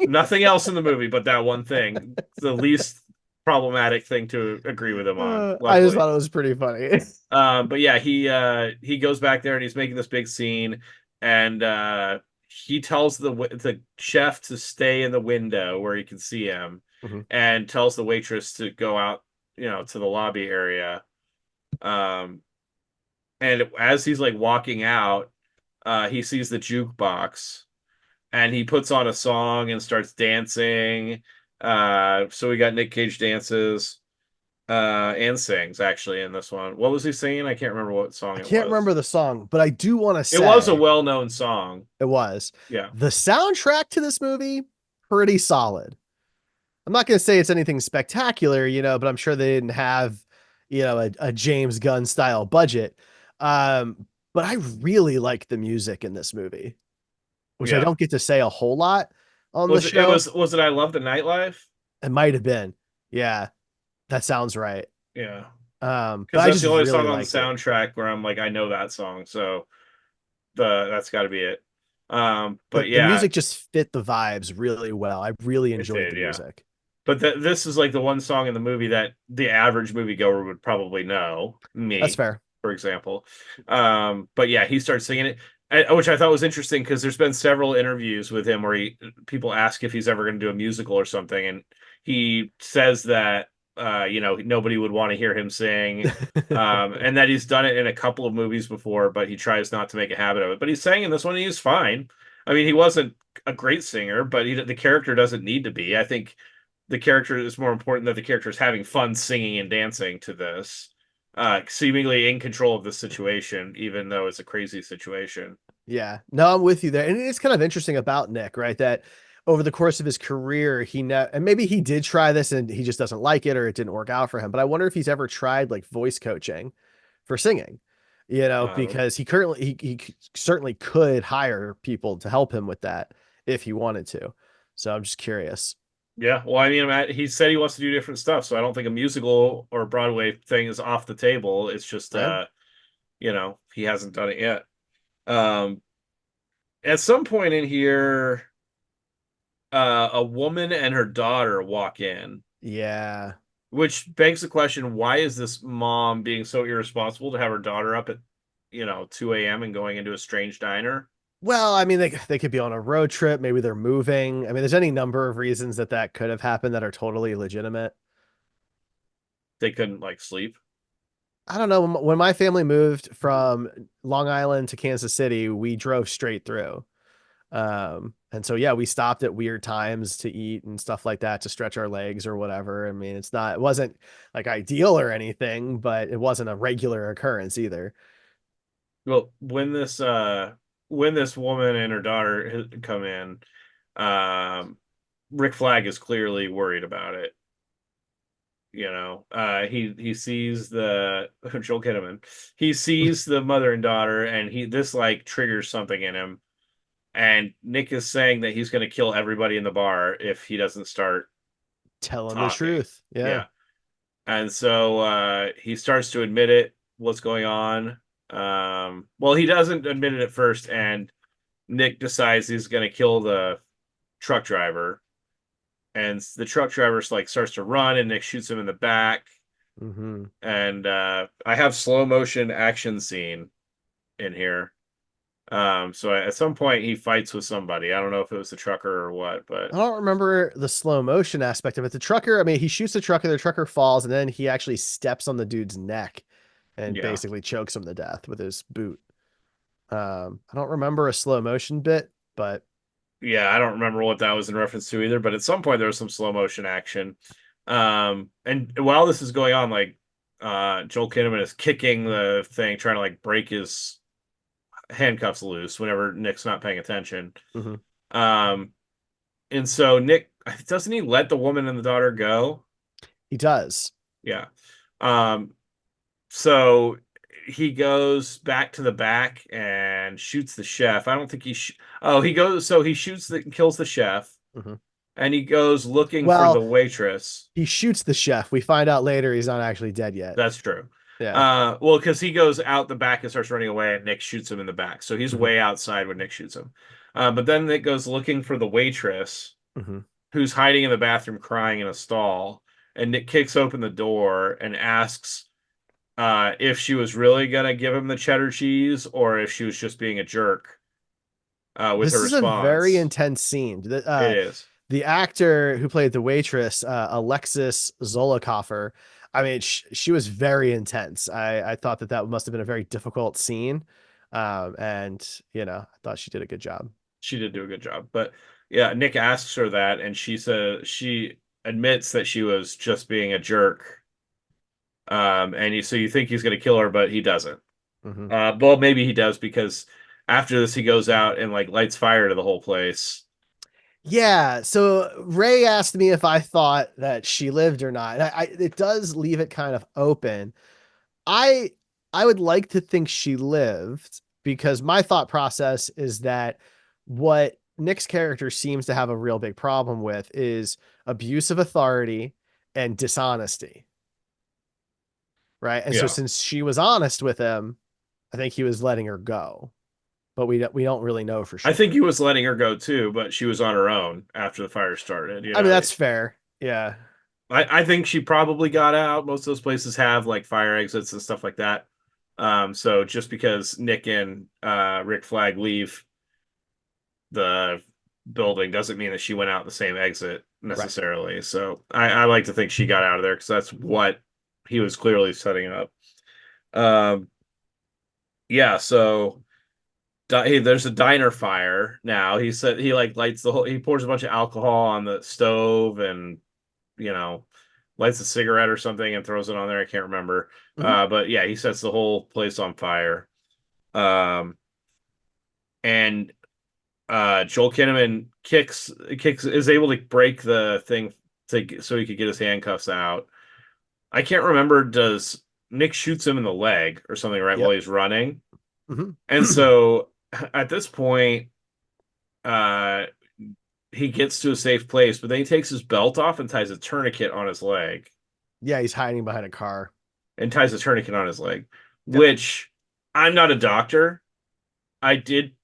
Nothing else in the movie but that one thing. The least problematic thing to agree with him on, I just luckily. thought it was pretty funny. But yeah, he goes back there and he's making this big scene, and he tells the chef to stay in the window where he can see him, Mhm. and tells the waitress to go out, to the lobby area. Um, and as he's like walking out, he sees the jukebox and he puts on a song and starts dancing. So we got Nick Cage dances and sings actually in this one. What was he singing? I can't remember what song I it can't was. remember the song, but I do want to It was a say well-known song. it was Yeah. the soundtrack to this movie, pretty solid. I'm not going to say it's anything spectacular, but I'm sure they didn't have, a James Gunn style budget. But I really like the music in this movie, which I Yeah. don't get to say a whole lot on the Was it, it show. was it I Love the Nightlife? It might have been. Yeah, that sounds right. Yeah. But Because I that's just the only really song on the liked it. soundtrack where I'm like, I know that song, so that's got to be it. The But the yeah, music just fit the vibes really well. I really it enjoyed did, the yeah. music. But this is like the one song in the movie that the average moviegoer would probably know, That's me, fair. for example. But yeah, he starts singing it, which I thought was interesting because there's been several interviews with him where people ask if he's ever going to do a musical or something, and he says that nobody would want to hear him sing, and that he's done it in a couple of movies before, but he tries not to make a habit of it. But he's sang in this one, and he's fine. I mean, he wasn't a great singer, but the character doesn't need to be. I think the character is more important that the character is having fun singing and dancing to this, seemingly in control of the situation, even though it's a crazy situation. Yeah, no, I'm with you there. And it's kind of interesting about Nick, right? That over the course of his career, and maybe he did try this and he just doesn't like it or it didn't work out for him. But I wonder if he's ever tried like voice coaching for singing, I don't know. because he certainly could hire people to help him with that if he wanted to. So I'm just curious. Yeah, well, I mean, he said he wants to do different stuff, so I don't think a musical or a Broadway thing is off the table. It's just, Yeah. he hasn't done it yet. Um, at some point in here, a woman and her daughter walk in. Yeah. Which begs the question, why is this mom being so irresponsible to have her daughter up at, 2 a.m. and going into a strange diner? Well, I mean, they could be on a road trip. Maybe they're moving. I mean, there's any number of reasons that could have happened that are totally legitimate. They couldn't like sleep. I don't know. When my family moved from Long Island to Kansas City, we drove straight through. And so yeah, we stopped at weird times to eat and stuff like that to stretch our legs or whatever. I mean, it wasn't like ideal or anything, but it wasn't a regular occurrence either. Well, when this woman and her daughter come in, um, Rick Flag is clearly worried about it. He sees the Joel Kinnaman. He sees the mother and daughter, and he this like triggers something in him. And Nick is saying that he's going to kill everybody in the bar if he doesn't start Telling the talking. truth. Yeah. Yeah. And so he starts to admit it, what's going on. Well, he doesn't admit it at first, and Nick decides he's going to kill the truck driver. And the truck driver like starts to run, and Nick shoots him in the back. Hmm. And I have slow motion action scene in here. So at some point he fights with somebody. I don't know if it was the trucker or what, but I don't remember the slow motion aspect of it. The trucker, I mean, he shoots the trucker falls, and then he actually steps on the dude's neck and yeah. basically chokes him to death with his boot. I don't remember a slow motion bit, but Yeah, I don't remember what that was in reference to either, but at some point there was some slow motion action. And while this is going on, like Joel Kinnaman is kicking the thing, trying to like break his handcuffs loose whenever Nick's not paying attention. mhm, Um, and so Nick doesn't he let the woman and the daughter go? he does. Yeah. Um, so he goes back to the back and shoots the chef. I don't think oh, he goes so he shoots the kills the chef Mhm. and he goes looking for the Well, waitress. he shoots the chef. We find out later he's not actually dead yet. That's true. Yeah. Well, because he goes out the back and starts running away, and Nick shoots him in the back. So he's Mhm, way outside when Nick shoots him. But then Nick goes looking for the waitress mhm. who's hiding in the bathroom crying in a stall. And Nick kicks open the door and asks if she was really gonna give him the cheddar cheese or if she was just being a jerk with her This is a very response. intense scene. It is. The actor who played the waitress, Alexis Zolokoffer, I mean, she was very intense. I thought that must have been a very difficult scene. And, I thought she did a good job. She did do a good job. But yeah, Nick asks her that, and she says she admits that she was just being a jerk. So you think he's going to kill her, but he doesn't. Hmm. Well, maybe he does because after this, he goes out and like lights fire to the whole place. Yeah. So Ray asked me if I thought that she lived or not. And it does leave it kind of open. I I would like to think she lived because my thought process is that what Nick's character seems to have a real big problem with is abuse of authority and dishonesty, right? And so Yeah. since she was honest with him, I think he was letting her go, but we don't really know for I think sure. he was letting her go too, but she was on her own after the fire started. I mean, that's fair. Yeah. I think she probably got out. Most of those places have like fire exits and stuff like that. So just because Nick and Rick Flag leave the building doesn't mean that she went out the same exit Right. necessarily. So I like to think she got out of there because that's what he was clearly setting up. Um, yeah, so there's a diner fire now. He said he like lights he pours a bunch of alcohol on the stove and you know, lights a cigarette or something and throws it on there. I can't remember. Hmm. But yeah, he sets the whole place on fire. Um, and Joel Kinnaman kicks is able to break the thing so he could get his handcuffs out. I can't remember. Does Nick shoots him in the leg or something right while Yep. he's running? Hmm. And so at this point, uh, he gets to a safe place, but then he takes his belt off and ties a tourniquet on his leg. Yeah, he's hiding behind a car. And ties a tourniquet on his leg, Yep. which I'm not a doctor. I did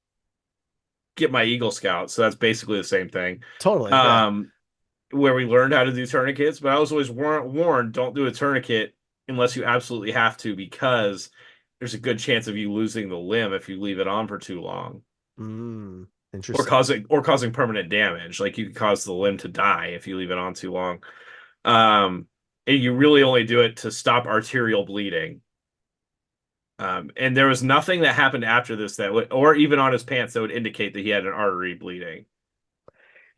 get my Eagle Scout, so that's basically the same thing. Totally. Yeah. Um, where we learned how to do tourniquets, but I was always warned don't do a tourniquet unless you absolutely have to because there's a good chance of you losing the limb if you leave it on for too long or Interesting. causing permanent damage. Like you could cause the limb to die if you leave it on too long. Um, and you really only do it to stop arterial bleeding. And there was nothing that happened after this that would, or even on his pants, that would indicate that he had an artery bleeding.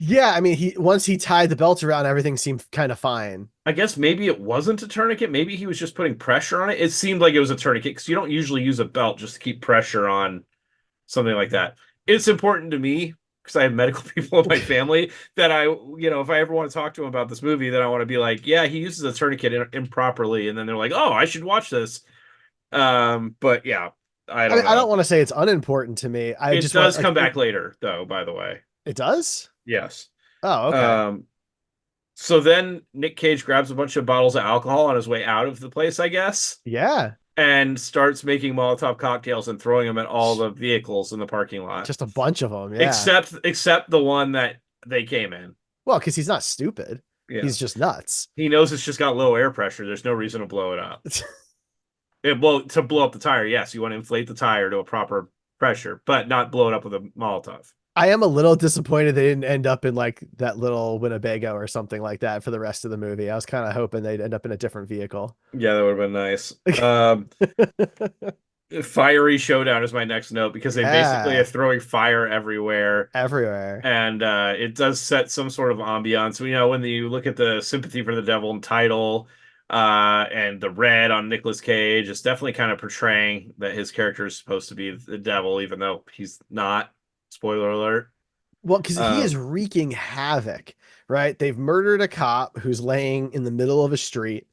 Yeah, I mean, he once he tied the belt around, everything seemed kind of fine. I guess maybe it wasn't a tourniquet. Maybe he was just putting pressure on it. It seemed like it was a tourniquet because you don't usually use a belt just to keep pressure on something like that. It's important to me because I have medical people in my family that if I ever want to talk to them about this movie, then I want to be like, yeah, he uses a tourniquet improperly. And then they're like, oh, I should watch this. But yeah, I I don't mean, I don't know. want to say it's unimportant to me. I It just want does like come back later, though, by the way. it does. Yes. Oh, okay. Um, so then Nick Cage grabs a bunch of bottles of alcohol on his way out of the place, I guess, Yeah, and starts making Molotov cocktails and throwing them at all the vehicles in the parking lot, just a bunch of them. Yeah. except the one that they came in. Well, because he's not stupid. Yeah. He's just nuts. He knows it's just got low air pressure. There's no reason to blow it up. To blow up the tire, yes, you want to inflate the tire to a proper pressure, but not blow it up with a Molotov. I am a little disappointed they didn't end up in like that little Winnebago or something like that for the rest of the movie. I was kind of hoping they'd end up in a different vehicle. Yeah, that would have been nice. Fiery showdown is my next note because they basically are Yeah, throwing fire everywhere, everywhere. and it does set some sort of ambiance. When you look at the "Sympathy for the Devil" title, and the red on Nicolas Cage, it's definitely kind of portraying that his character is supposed to be the devil, even though he's not. Spoiler alert. Well, because he is Um, wreaking havoc, right? They've murdered a cop who's laying in the middle of a street.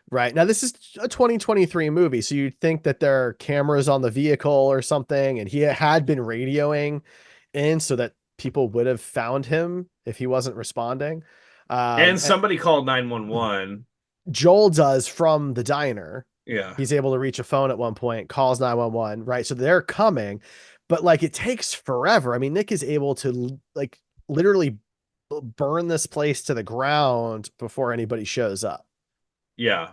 Right. Now, this is a 2023 movie, so you'd think that there are cameras on the vehicle or something, and he had been radioing in so that people would have found him if he wasn't responding. and And somebody called 911. Joel does from the diner. Yeah, He's able to reach a phone at one point, calls 911, right? So they're coming, but like it takes forever. I mean, Nick is able to like literally burn this place to the ground before anybody shows up. yeah.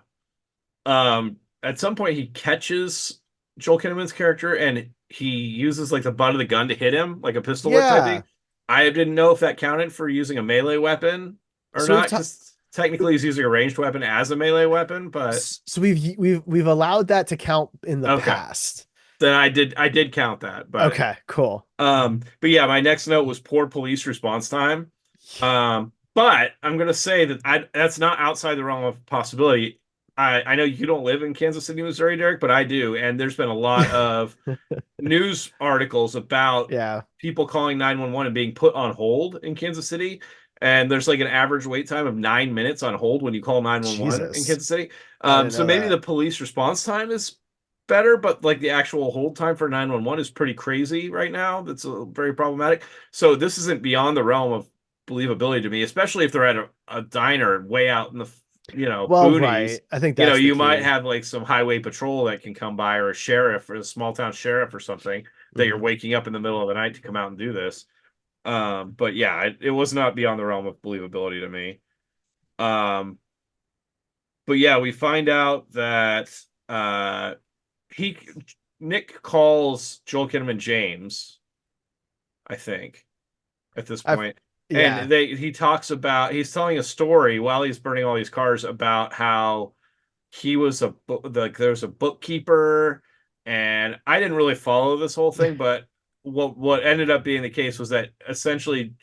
At some point he catches Joel Kinnaman's character and he uses like the butt of the gun to hit him, like a pistol whip type thing. Yeah. I didn't know if that counted for using a melee weapon or So we've not, talked. because technically he's using a ranged weapon as a melee weapon, but So we've allowed that to count in the okay. past. Then I did count that, but Okay, cool. but yeah, my next note was poor police response time. Um But I'm gonna say that that's not outside the realm of possibility. I know you don't live in Kansas City, Missouri, Derek, but I do, and there's been a lot of news articles about Yeah. people calling 911 and being put on hold in Kansas City. And there's like an average wait time of 9 minutes on hold when you call 911 in Jesus. Kansas City. I didn't So know maybe that. the police response time is better, but like the actual hold time for 911 is pretty crazy right now. That's very problematic. So this isn't beyond the realm of believability to me, especially if they're at a diner way out in the Well, boonies. right. I think that's the You might key. have like some highway patrol that can come by, or a sheriff, or a small town sheriff or something that you're Hmm. waking up in the middle of the night to come out and do this. But yeah, it was not beyond the realm of believability to me. Um, but yeah, we find out that he Nick calls Joel Kinnaman James, I think, at this I've point. And yeah. he talks about he's telling a story while he's burning all these cars about how he was there was a bookkeeper, and I didn't really follow this whole thing, but what ended up being the case was that essentially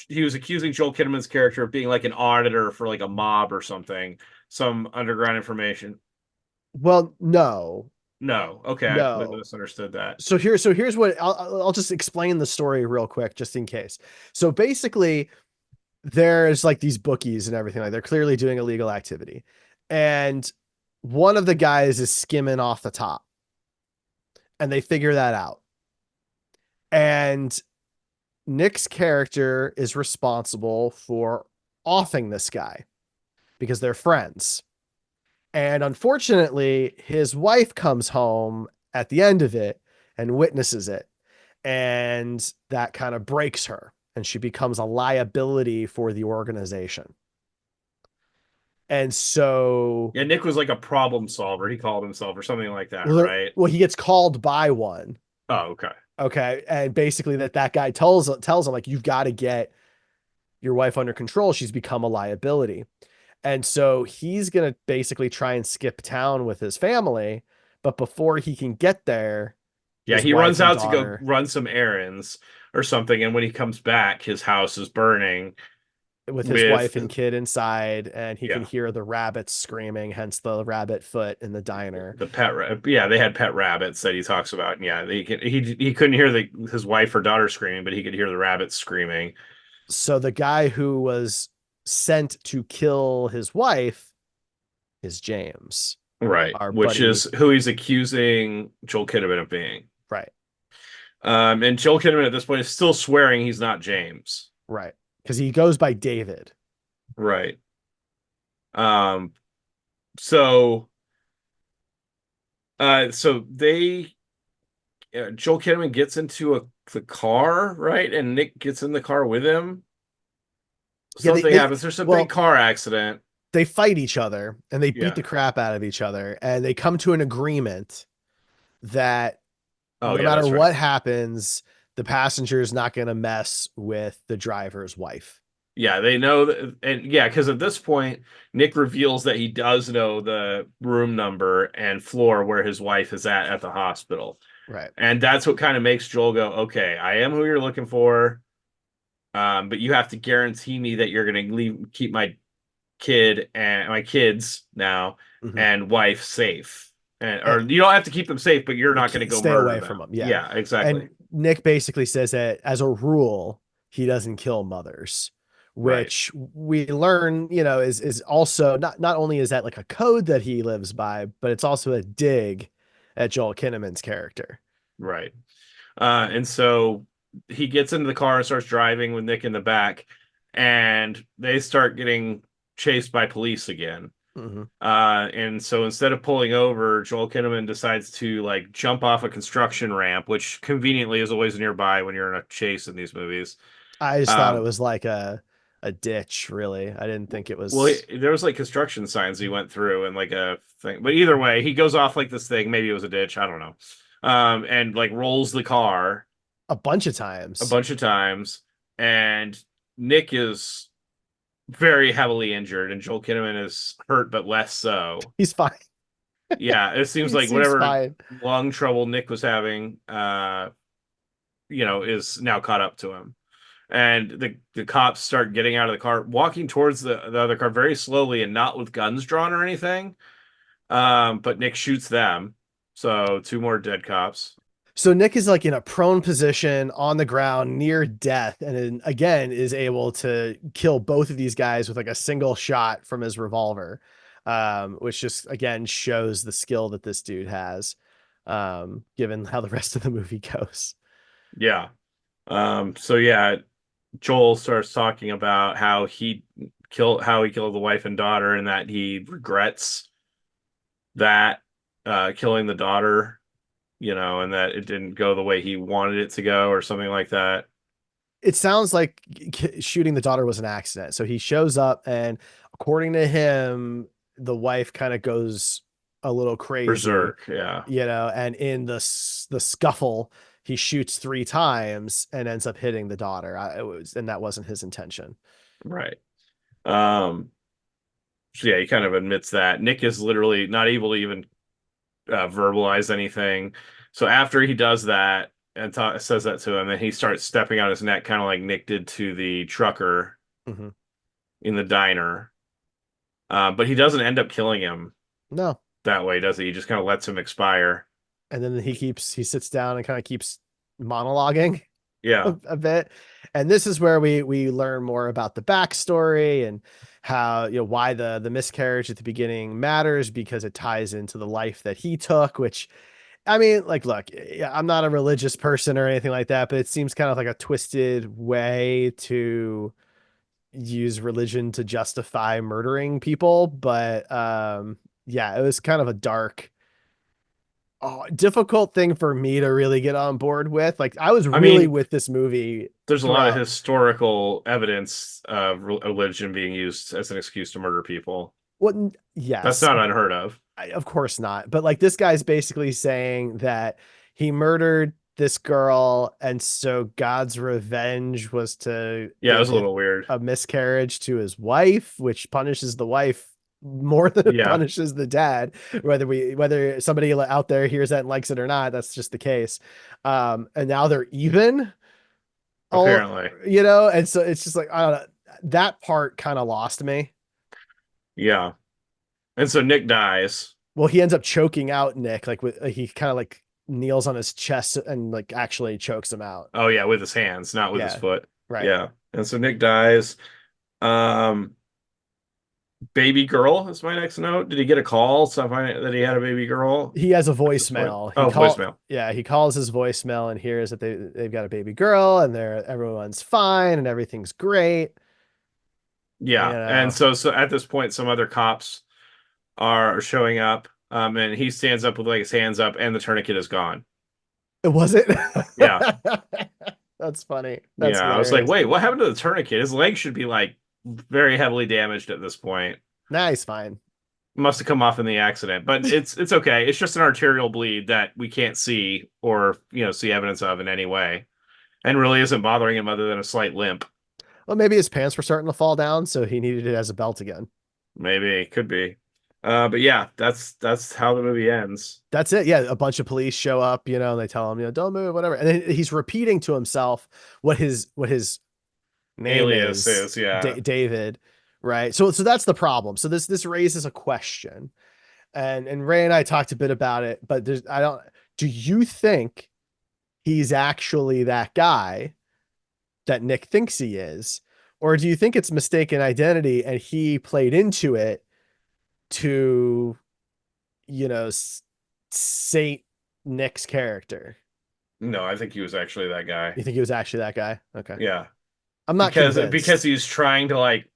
he was accusing Joel Kinnaman's character of being like an auditor for like a mob or something, some underground information. Well, no. No, okay, I completely No. misunderstood that. So here's what I'll just explain the story real quick just in case. So basically there's like these bookies and everything, like they're clearly doing illegal activity. And one of the guys is skimming off the top and they figure that out. And Nick's character is responsible for offing this guy because they're friends. And unfortunately, his wife comes home at the end of it and witnesses it. And that kind of breaks her. And she becomes a liability for the organization. And so, Yeah, Nick was like a problem solver, he called himself, or something like that, well, right? he gets called by one. Oh, okay. Okay. And basically, that guy tells him, like, you've got to get your wife under control. She's become a liability. And so he's going to basically try and skip town with his family. But before he can get there, Yeah, his he wife runs and out to go daughter run some errands or something, and when he comes back, his house is burning with his with wife and kid inside, and he can yeah, hear the rabbits screaming, hence the rabbit foot in the diner. the yeah, they had pet rabbits that he talks about. And yeah, he couldn't hear his wife or daughter screaming, but he could hear the rabbits screaming. So the guy who was sent to kill his wife is James, Right, our which buddy. is who he's accusing Joel Kinnaman of being. Right, And Joel Kinnaman at this point is still swearing he's not James. right. Because he goes by David. Right. Um, so so Joel Kinnaman gets into the car, right? And Nick gets in the car with him. Yeah, Something happens. There's a big well, car accident. they fight each other and they beat Yeah. the crap out of each other, and they come to an agreement that Oh no yeah, matter that's right. what happens, the passenger is not going to mess with the driver's wife. Yeah, they know that, and yeah, because at this point, Nick reveals that he does know the room number and floor where his wife is at the hospital. Right. And that's what kind of makes Joel go, okay, I am who you're looking for. But you have to guarantee me that you're gonna keep my kids now Hmm. and wife safe. And And or you don't have to keep them safe, but you're not gonna go stay murder away from them. him. Yeah. Yeah, exactly. And Nick basically says that as a rule, he doesn't kill mothers, Right. which we learn, is also not only is that like a code that he lives by, but it's also a dig at Joel Kinnaman's character. Right. And so he gets into the car and starts driving with Nick in the back, and they start getting chased by police again. Hmm. And so instead of pulling over, Joel Kinnaman decides to like jump off a construction ramp, which conveniently is always nearby when you're in a chase in these movies. I just thought it Um, was like a ditch, really. I didn't think it well, was there was like construction signs he went through and like a thing, but either way, he goes off like this thing. Maybe it was a ditch, I don't know. And like rolls the car a bunch of a times. bunch of times, and Nick is very heavily injured, and Joel Kinnaman is hurt, but less so. He's fine. Yeah, it seems He like seems whatever fine. lung trouble Nick was having, is now caught up to him. and the cops start getting out of the car, walking towards the other car very slowly and not with guns drawn or anything. But Nick shoots them. So two more dead cops. So Nick is like in a prone position on the ground near death, and then again is able to kill both of these guys with like a single shot from his revolver, which just again shows the skill that this dude has, given how the rest of the movie goes. Yeah. So yeah, Joel starts talking about how he killed the wife and daughter and that he regrets that killing the daughter, and that it didn't go the way he wanted it to go or something like that. It sounds like shooting the daughter was an accident. So he shows up, and according to him, the wife kind of goes a little crazy, Berserk, yeah. and in the scuffle, he shoots 3 times and ends up hitting the daughter. And that wasn't his intention. Right. Um so yeah, he kind of admits that. Nick is literally not able to even verbalize anything. So after he does that and says that to him, then he starts stepping on his neck, kind of like Nick did to the trucker Mm-hmm. in the diner. But he doesn't end up killing him No. that way, does he? He just kind of lets him expire. And then he sits down and kind of keeps monologuing Yeah, a bit. And this is where we learn more about the backstory and how, why the miscarriage at the beginning matters, because it ties into the life that he took, which, I mean, like, look, yeah, I'm not a religious person or anything like that, but it seems kind of like a twisted way to use religion to justify murdering people. But yeah, it was kind of a dark, difficult thing for me to really get on board with. Like, I was I really mean, with this movie there's a lot of throughout. historical evidence of religion being used as an excuse to murder people. What? That's Yes, not unheard of. of course not. But like, this guy's basically saying that he murdered this girl, and so God's revenge was to Yeah, it give was a little weird. a miscarriage to his wife, which punishes the wife more than it Yeah, punishes the dad. Whether somebody out there hears that and likes it or not, that's just the case. And now they're even. All, apparently. and so it's just like, I don't know. That part kind of lost me. Yeah. And so Nick dies. Well, he ends up choking out Nick, like he kind of like kneels on his chest and like actually chokes him out. Oh yeah, with his hands, not with his Yeah, foot. right. Yeah. And so Nick dies. Um, Baby girl is my next note. Did he get a call so that he had a baby girl He has a at this point? voicemail. Oh, voicemail. He calls his voicemail and hears that they've got a baby girl, and everyone's fine and everything's great. You Yeah. And know, so at this point, some other cops are showing up. And he stands up with like his hands up, and the tourniquet is gone. it wasn't. Yeah. That's funny. That's Yeah. I was like, hilarious. wait, what happened to the tourniquet? His leg should be like very heavily damaged at this point. Nah, he's fine. Must have come off in the accident, but it's okay. It's just an arterial bleed that we can't see or see evidence of in any way, and really isn't bothering him other than a slight limp. Well, maybe his pants were starting to fall down, so he needed it as a belt again. Maybe could be, but yeah, that's how the movie ends. That's it. Yeah, a bunch of police show up, and they tell him, don't move, whatever. And then he's repeating to himself what his name Alias is, is yeah. David, right? So that's the problem. So this raises a question, and Ray and I talked a bit about it, but there's I don't. Do you think he's actually that guy that Nick thinks he is, or do you think it's mistaken identity and he played into it to, you know, sate Nick's character? No, I think he was actually that guy. You think he was actually that guy? Okay. Yeah, I'm not because convinced. he's trying to like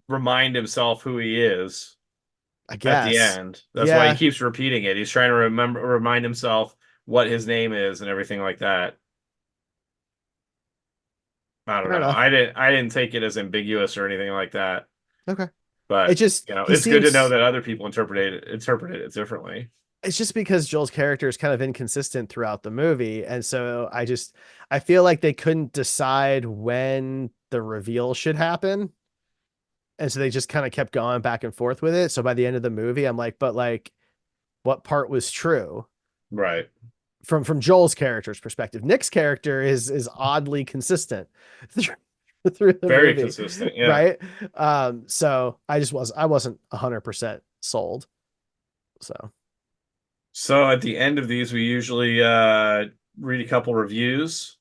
remind himself who he is I at the guess. end. That's why he Yeah, keeps repeating it. He's trying to remind himself what his name is and everything like that. I don't fair know. enough. I didn't take it as ambiguous or anything like that. Okay. It But just he it's good to know seems that other people interpreted it differently. it's just because Joel's character is kind of inconsistent throughout the movie. And so I feel like they couldn't decide when the reveal should happen. And so they just kind of kept going back and forth with it. So by the end of the movie, I'm like, but like, what part was true? Right. from Joel's character's perspective. Nick's character is oddly consistent through, through the Very movie, consistent. Yeah. right? So I wasn't 100% sold. So So at the end of these, we usually read a couple reviews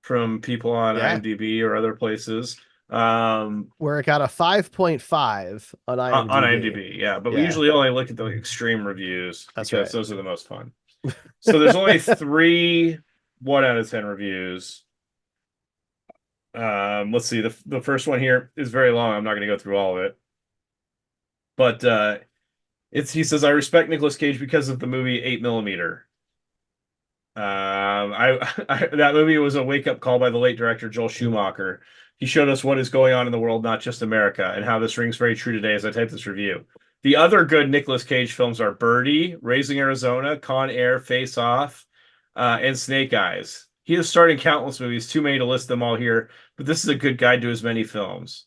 from people on yeah, IMDb or other places. Um, we're got a 5.5 on on IMDb. IMDb, yeah, but we Yeah, usually only look at the extreme reviews that's because right. those are the most fun. So there's only three 1 out of 10 reviews. Let's see. The first one here is very long. I'm not going to go through all of it, but it's he says I respect Nicolas Cage because of the movie 8 mm. That movie was a wake up call by the late director Joel Schumacher. He showed us what is going on in the world, not just America, and how this rings very true today as I type this review. The other good Nicolas Cage films are Birdie, Raising Arizona, Con Air, Face Off, and Snake Eyes. He has starred in countless movies, too many to list them all here, but this is a good guide to his many films.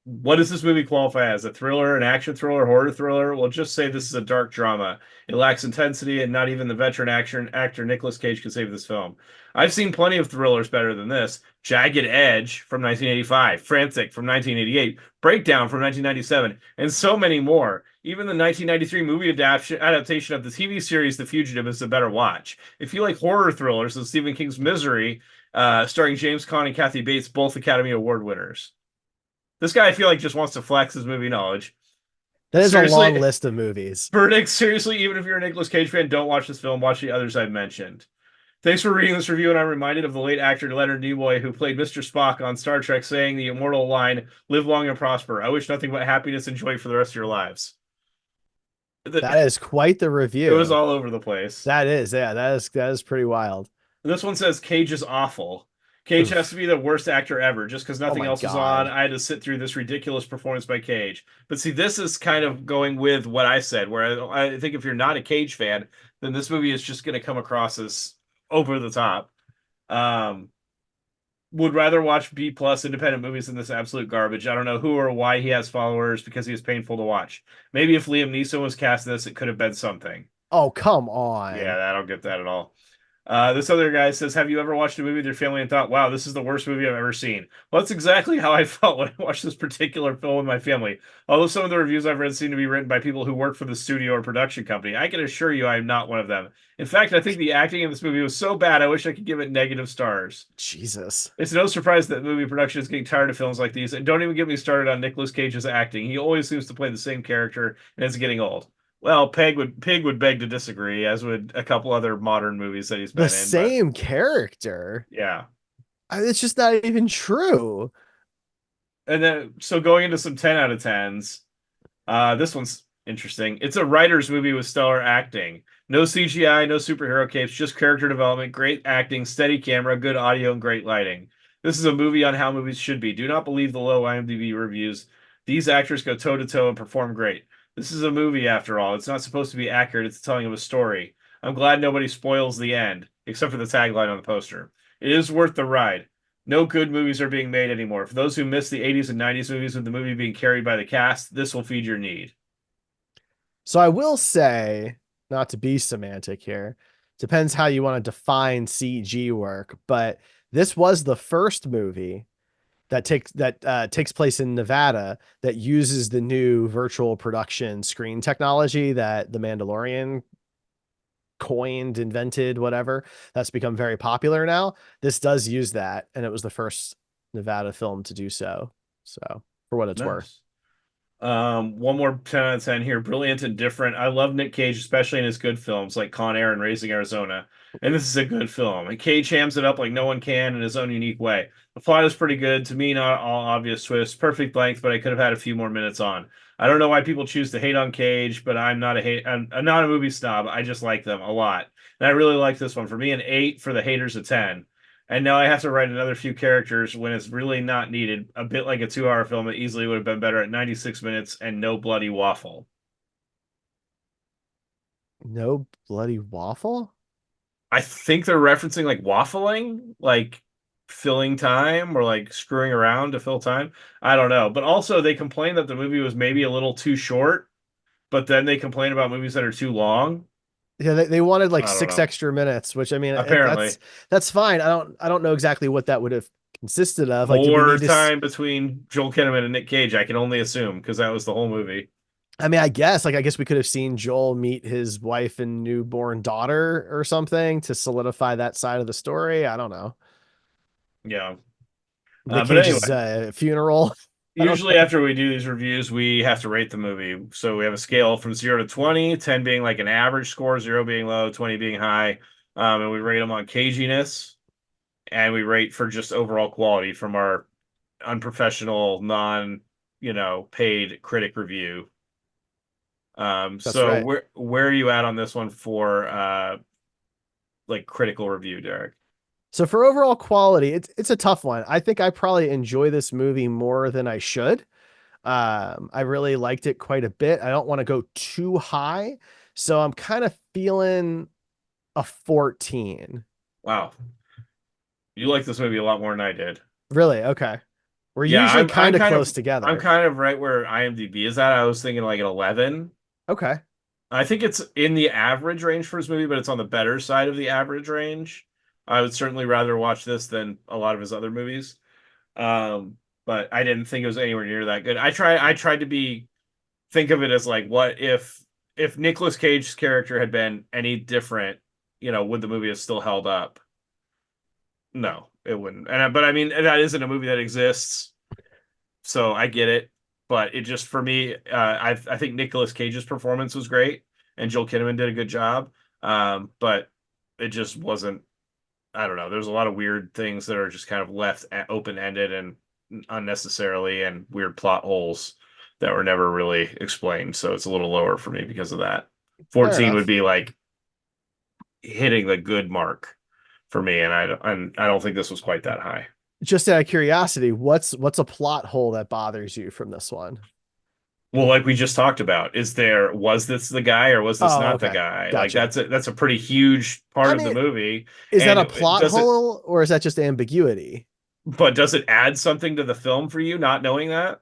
What does this movie qualify as? A thriller, an action thriller, horror thriller? We'll just say this is a dark drama. It lacks intensity, and not even the veteran action actor Nicolas Cage can save this film. I've seen plenty of thrillers better than this. Jagged Edge from 1985, Frantic from 1988, Breakdown from 1997, and so many more. Even the 1993 movie adaptation of the TV series The Fugitive is a better watch. If you like horror thrillers, then Stephen King's Misery, starring James Caan and Kathy Bates, both Academy Award winners. This guy, I feel like, just wants to flex his movie knowledge. That is a long Seriously, list of movies. verdict, seriously, even if you're a Nicolas Cage fan, don't watch this film. Watch the others I've mentioned. Thanks for reading this review, and I'm reminded of the late actor Leonard Nimoy, who played Mr. Spock on Star Trek, saying the immortal line, "Live long and prosper. I wish nothing but happiness and joy for the rest of your lives." That is quite the It was review. all over the place. That is, yeah, that is pretty wild. This one says Cage is awful. Cage has to Oof. be the worst actor ever. Just because Oh nothing my else was on, God. I had to sit through this ridiculous performance by Cage. But see, this is kind of going with what I said, where I think if you're not a Cage fan, then this movie is just going to come across as over the top. Um, would rather watch B plus independent movies than this absolute garbage. I don't know who or why he has followers because he is painful to watch. Maybe if Liam Neeson was cast in this, it could have been something. Oh, come Yeah, on. I don't get that at all. This other guy says, have you ever watched a movie with your family and thought, wow, this is the worst movie I've ever seen? Well, that's exactly how I felt when I watched this particular film with my family. Although some of the reviews I've read seem to be written by people who work for the studio or production company, I can assure you I am not one of them. In fact, I think the acting in this movie was so bad, I wish I could give it negative stars. Jesus. It's no surprise that movie production is getting tired of films like these. And don't even get me started on Nicolas Cage's acting. He always seems to play the same character, and it's getting old. Well, Pig would beg to disagree, as would a couple other modern movies that he's The been in. But same character. yeah, It's just not even true. and then so going into some 10 out of 10s. This one's interesting. It's a writer's movie with stellar acting. No CGI, no superhero capes, just character development, great acting, steady camera, good audio, and great lighting. This is a movie on how movies should be. Do not believe the low IMDb reviews. These actors go toe to toe and perform great. This is a movie after all. It's not supposed to be accurate, it's the telling of a story. I'm glad nobody spoils the end, except for the tagline on the poster. It is worth the ride. No good movies are being made anymore. For those who missed the 80s and 90s movies with the movie being carried by the cast, this will feed your need. So I will say, not to be semantic here, depends how you want to define CG work, but this was the first movie that takes place in Nevada that uses the new virtual production screen technology that The Mandalorian coined, invented, whatever. That's become very popular now. This does use that, and it was the first Nevada film to do so. So, for what it's worth. Nice. One more 10 out of 10 here. Brilliant and different. I love Nick Cage, especially in his good films like Con Air and Raising Arizona. And this is a good film. And Cage hams it up like no one can in his own unique way. The plot is pretty good. To me, not all obvious twists. Perfect length, but I could have had a few more minutes on. I don't know why people choose to hate on Cage, but I'm not a movie snob. I just like them a lot. And I really like this one. For me, an 8, for the haters, a 10. And now I have to write another few characters when it's really not needed, a bit like a 2 hour film that easily would have been better at 96 minutes and no bloody waffle. No bloody waffle? I think they're referencing like waffling, like filling time or like screwing around to fill time. I don't know. But also, they complain that the movie was maybe a little too short, but then they complain about movies that are too long. Yeah, they wanted like I don't 6 know. extra minutes, which I mean, Apparently, that's fine. I don't know exactly what that would have consisted of. Like, did we more need to time between Joel Kinnaman and Nick Cage, I can only assume, because that was the whole movie. I mean, I guess we could have seen Joel meet his wife and newborn daughter or something to solidify that side of the story. I don't know. Yeah. Nick But Cage's anyway, funeral. I don't usually after we do these reviews, we have to rate the movie. So we have a scale from 0 to 20, 10 being like an average score, 0 being low, 20 being high. And we rate them on caginess, and we rate for just overall quality from our unprofessional, paid critic review. That's So right. where are you at on this one for like critical review, Derek? So for overall quality, it's a tough one. I think I probably enjoy this movie more than I should. I really liked it quite a bit. I don't want to go too high, so I'm kind of feeling a 14. Wow, you like this movie a lot more than I did. Really? Okay. We're Yeah, usually I'm kind of kind close of I'm together. kind of right where IMDb is at. I was thinking like an 11. Okay. I think it's in the average range for his movie, but it's on the better side of the average range. I would certainly rather watch this than a lot of his other movies. Um, but I didn't think it was anywhere near that good. I tried to think of it as like, what if Nicolas Cage's character had been any different, would the movie have still held up? No, it wouldn't. But I mean, that isn't a movie that exists, so I get it. But it just, for me, I think Nicolas Cage's performance was great, and Joel Kinnaman did a good job. But it just wasn't. I don't know. There's a lot of weird things that are just kind of left open ended and unnecessarily, and weird plot holes that were never really explained. So it's a little lower for me because of that. Fair 14 would enough. be like hitting the good mark for me, and I don't think this was quite that high. Just out of curiosity, what's a plot hole that bothers you from this one? Well, like we just talked about, was this the guy or was this Oh, not the okay. guy? Like Gotcha. that's a pretty huge part I of the mean, movie. is that And a plot does it hole or is that just ambiguity? but does it add something to the film for you not knowing that?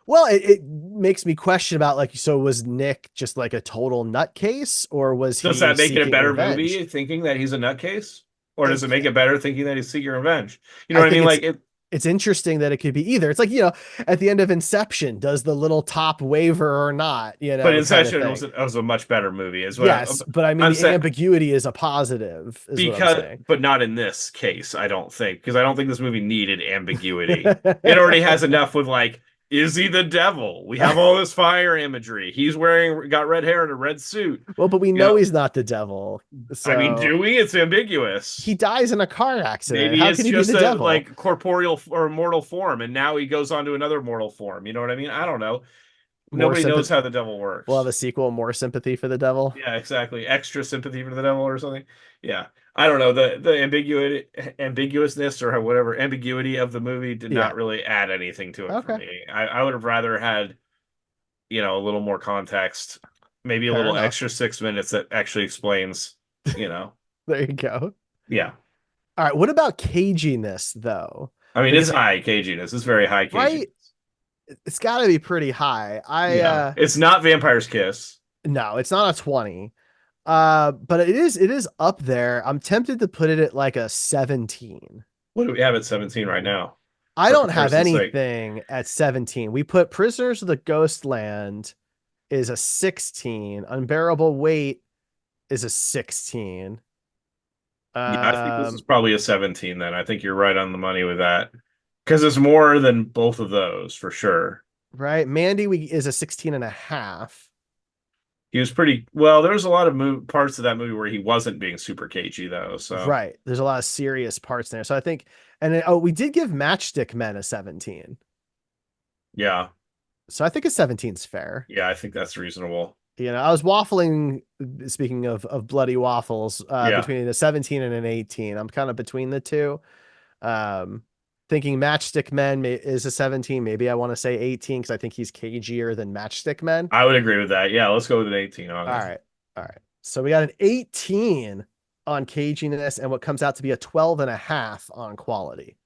Well, it makes me question about like, so was Nick just like a total nutcase or was Does he that make it a seeking better revenge? movie thinking that he's a nutcase? Or does I, it make it better thinking that he's seeking revenge? You know I what I think mean? it's Like it, it's interesting that it could be either. It's like, at the end of Inception, does the little top waver or not, but kind of Inception thing. was a much better movie, is what Yes, but I mean I'm the saying. ambiguity is a positive, is what I'm Because, saying. but not in this case, I don't think, because I don't think this movie needed ambiguity. It already has enough with like, is he the devil? We have all this fire imagery. Got red hair and a red suit. Well, but we You know know, he's not the devil. I mean, So do we? It's ambiguous. he dies in a car accident. Maybe How it's can he be just the a devil? like corporeal or mortal form, and now he goes on to another mortal form. You know what I mean? I don't know. More Nobody knows sympathy. how the devil We'll have works. a sequel, more sympathy for the devil. Yeah, exactly. Extra sympathy for the devil or something. Yeah. I don't know. The ambiguousness or whatever ambiguity of the movie did Yeah. not really add anything to it for Okay. me. I would have rather had, a little more context, maybe a Fair little enough. extra 6 minutes that actually explains, There you go. yeah. All right. What about caginess though? I mean, it's Because high caginess. It's very high caginess. right, it's got to be pretty high. Yeah. It's not Vampire's Kiss. No, it's not a 20. But it is up there. I'm tempted to put it at like a 17. What do we have at 17 right now? I For don't have comparison's sake. anything at 17. We put Prisoners of the Ghostland is a 16. Unbearable Weight is a 16. Yeah, I think this is Um, probably a 17 then. I think you're right on the money with that. Because it's more than both of those for sure. right. Mandy we is a 16 and a half. He was pretty well. There was a lot of parts of that movie where he wasn't being super cagey though. So Right. There's a lot of serious parts there. So I think, we did give Matchstick Men a 17. yeah, So I think a 17 is fair. yeah, I think that's reasonable. I was waffling, speaking of bloody waffles, Yeah, between a 17 and an 18. I'm kind of between the two. Um, Thinking Matchstick Men is a 17. Maybe I want to say 18 because I think he's cagier than Matchstick Men. I would agree with that. Yeah, let's go with an 18 on All it. right. All right. So we got an 18 on caginess and what comes out to be a 12 and a half on quality.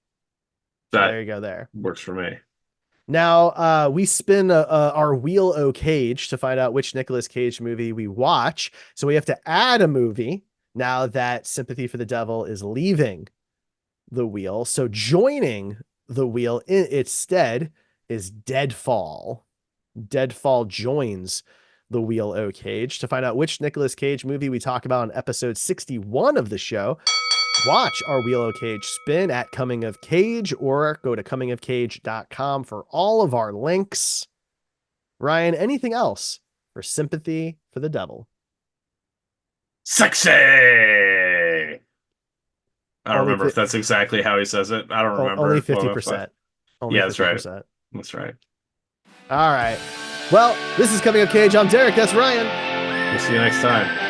So That there you go there. works for me. Now, we spin our wheel o cage to find out which Nicolas Cage movie we watch. So we have to add a movie now that Sympathy for the Devil is leaving the wheel. So joining the wheel in its stead is Deadfall. Deadfall joins the wheel o cage to find out which Nicolas Cage movie we talk about in episode 61 of the show. Watch our Wheel o Cage spin at Coming of Cage or go to comingofcage.com for all of our links. Ryan, anything else for Sympathy for the Devil? Sexy. I don't Only remember if that's exactly how he says it. I don't only remember. Well, 50%. Only yeah, that's right. 50%. That's right. All right. Well, this is Coming of Cage. I'm Derek. That's Ryan. We'll see you next time.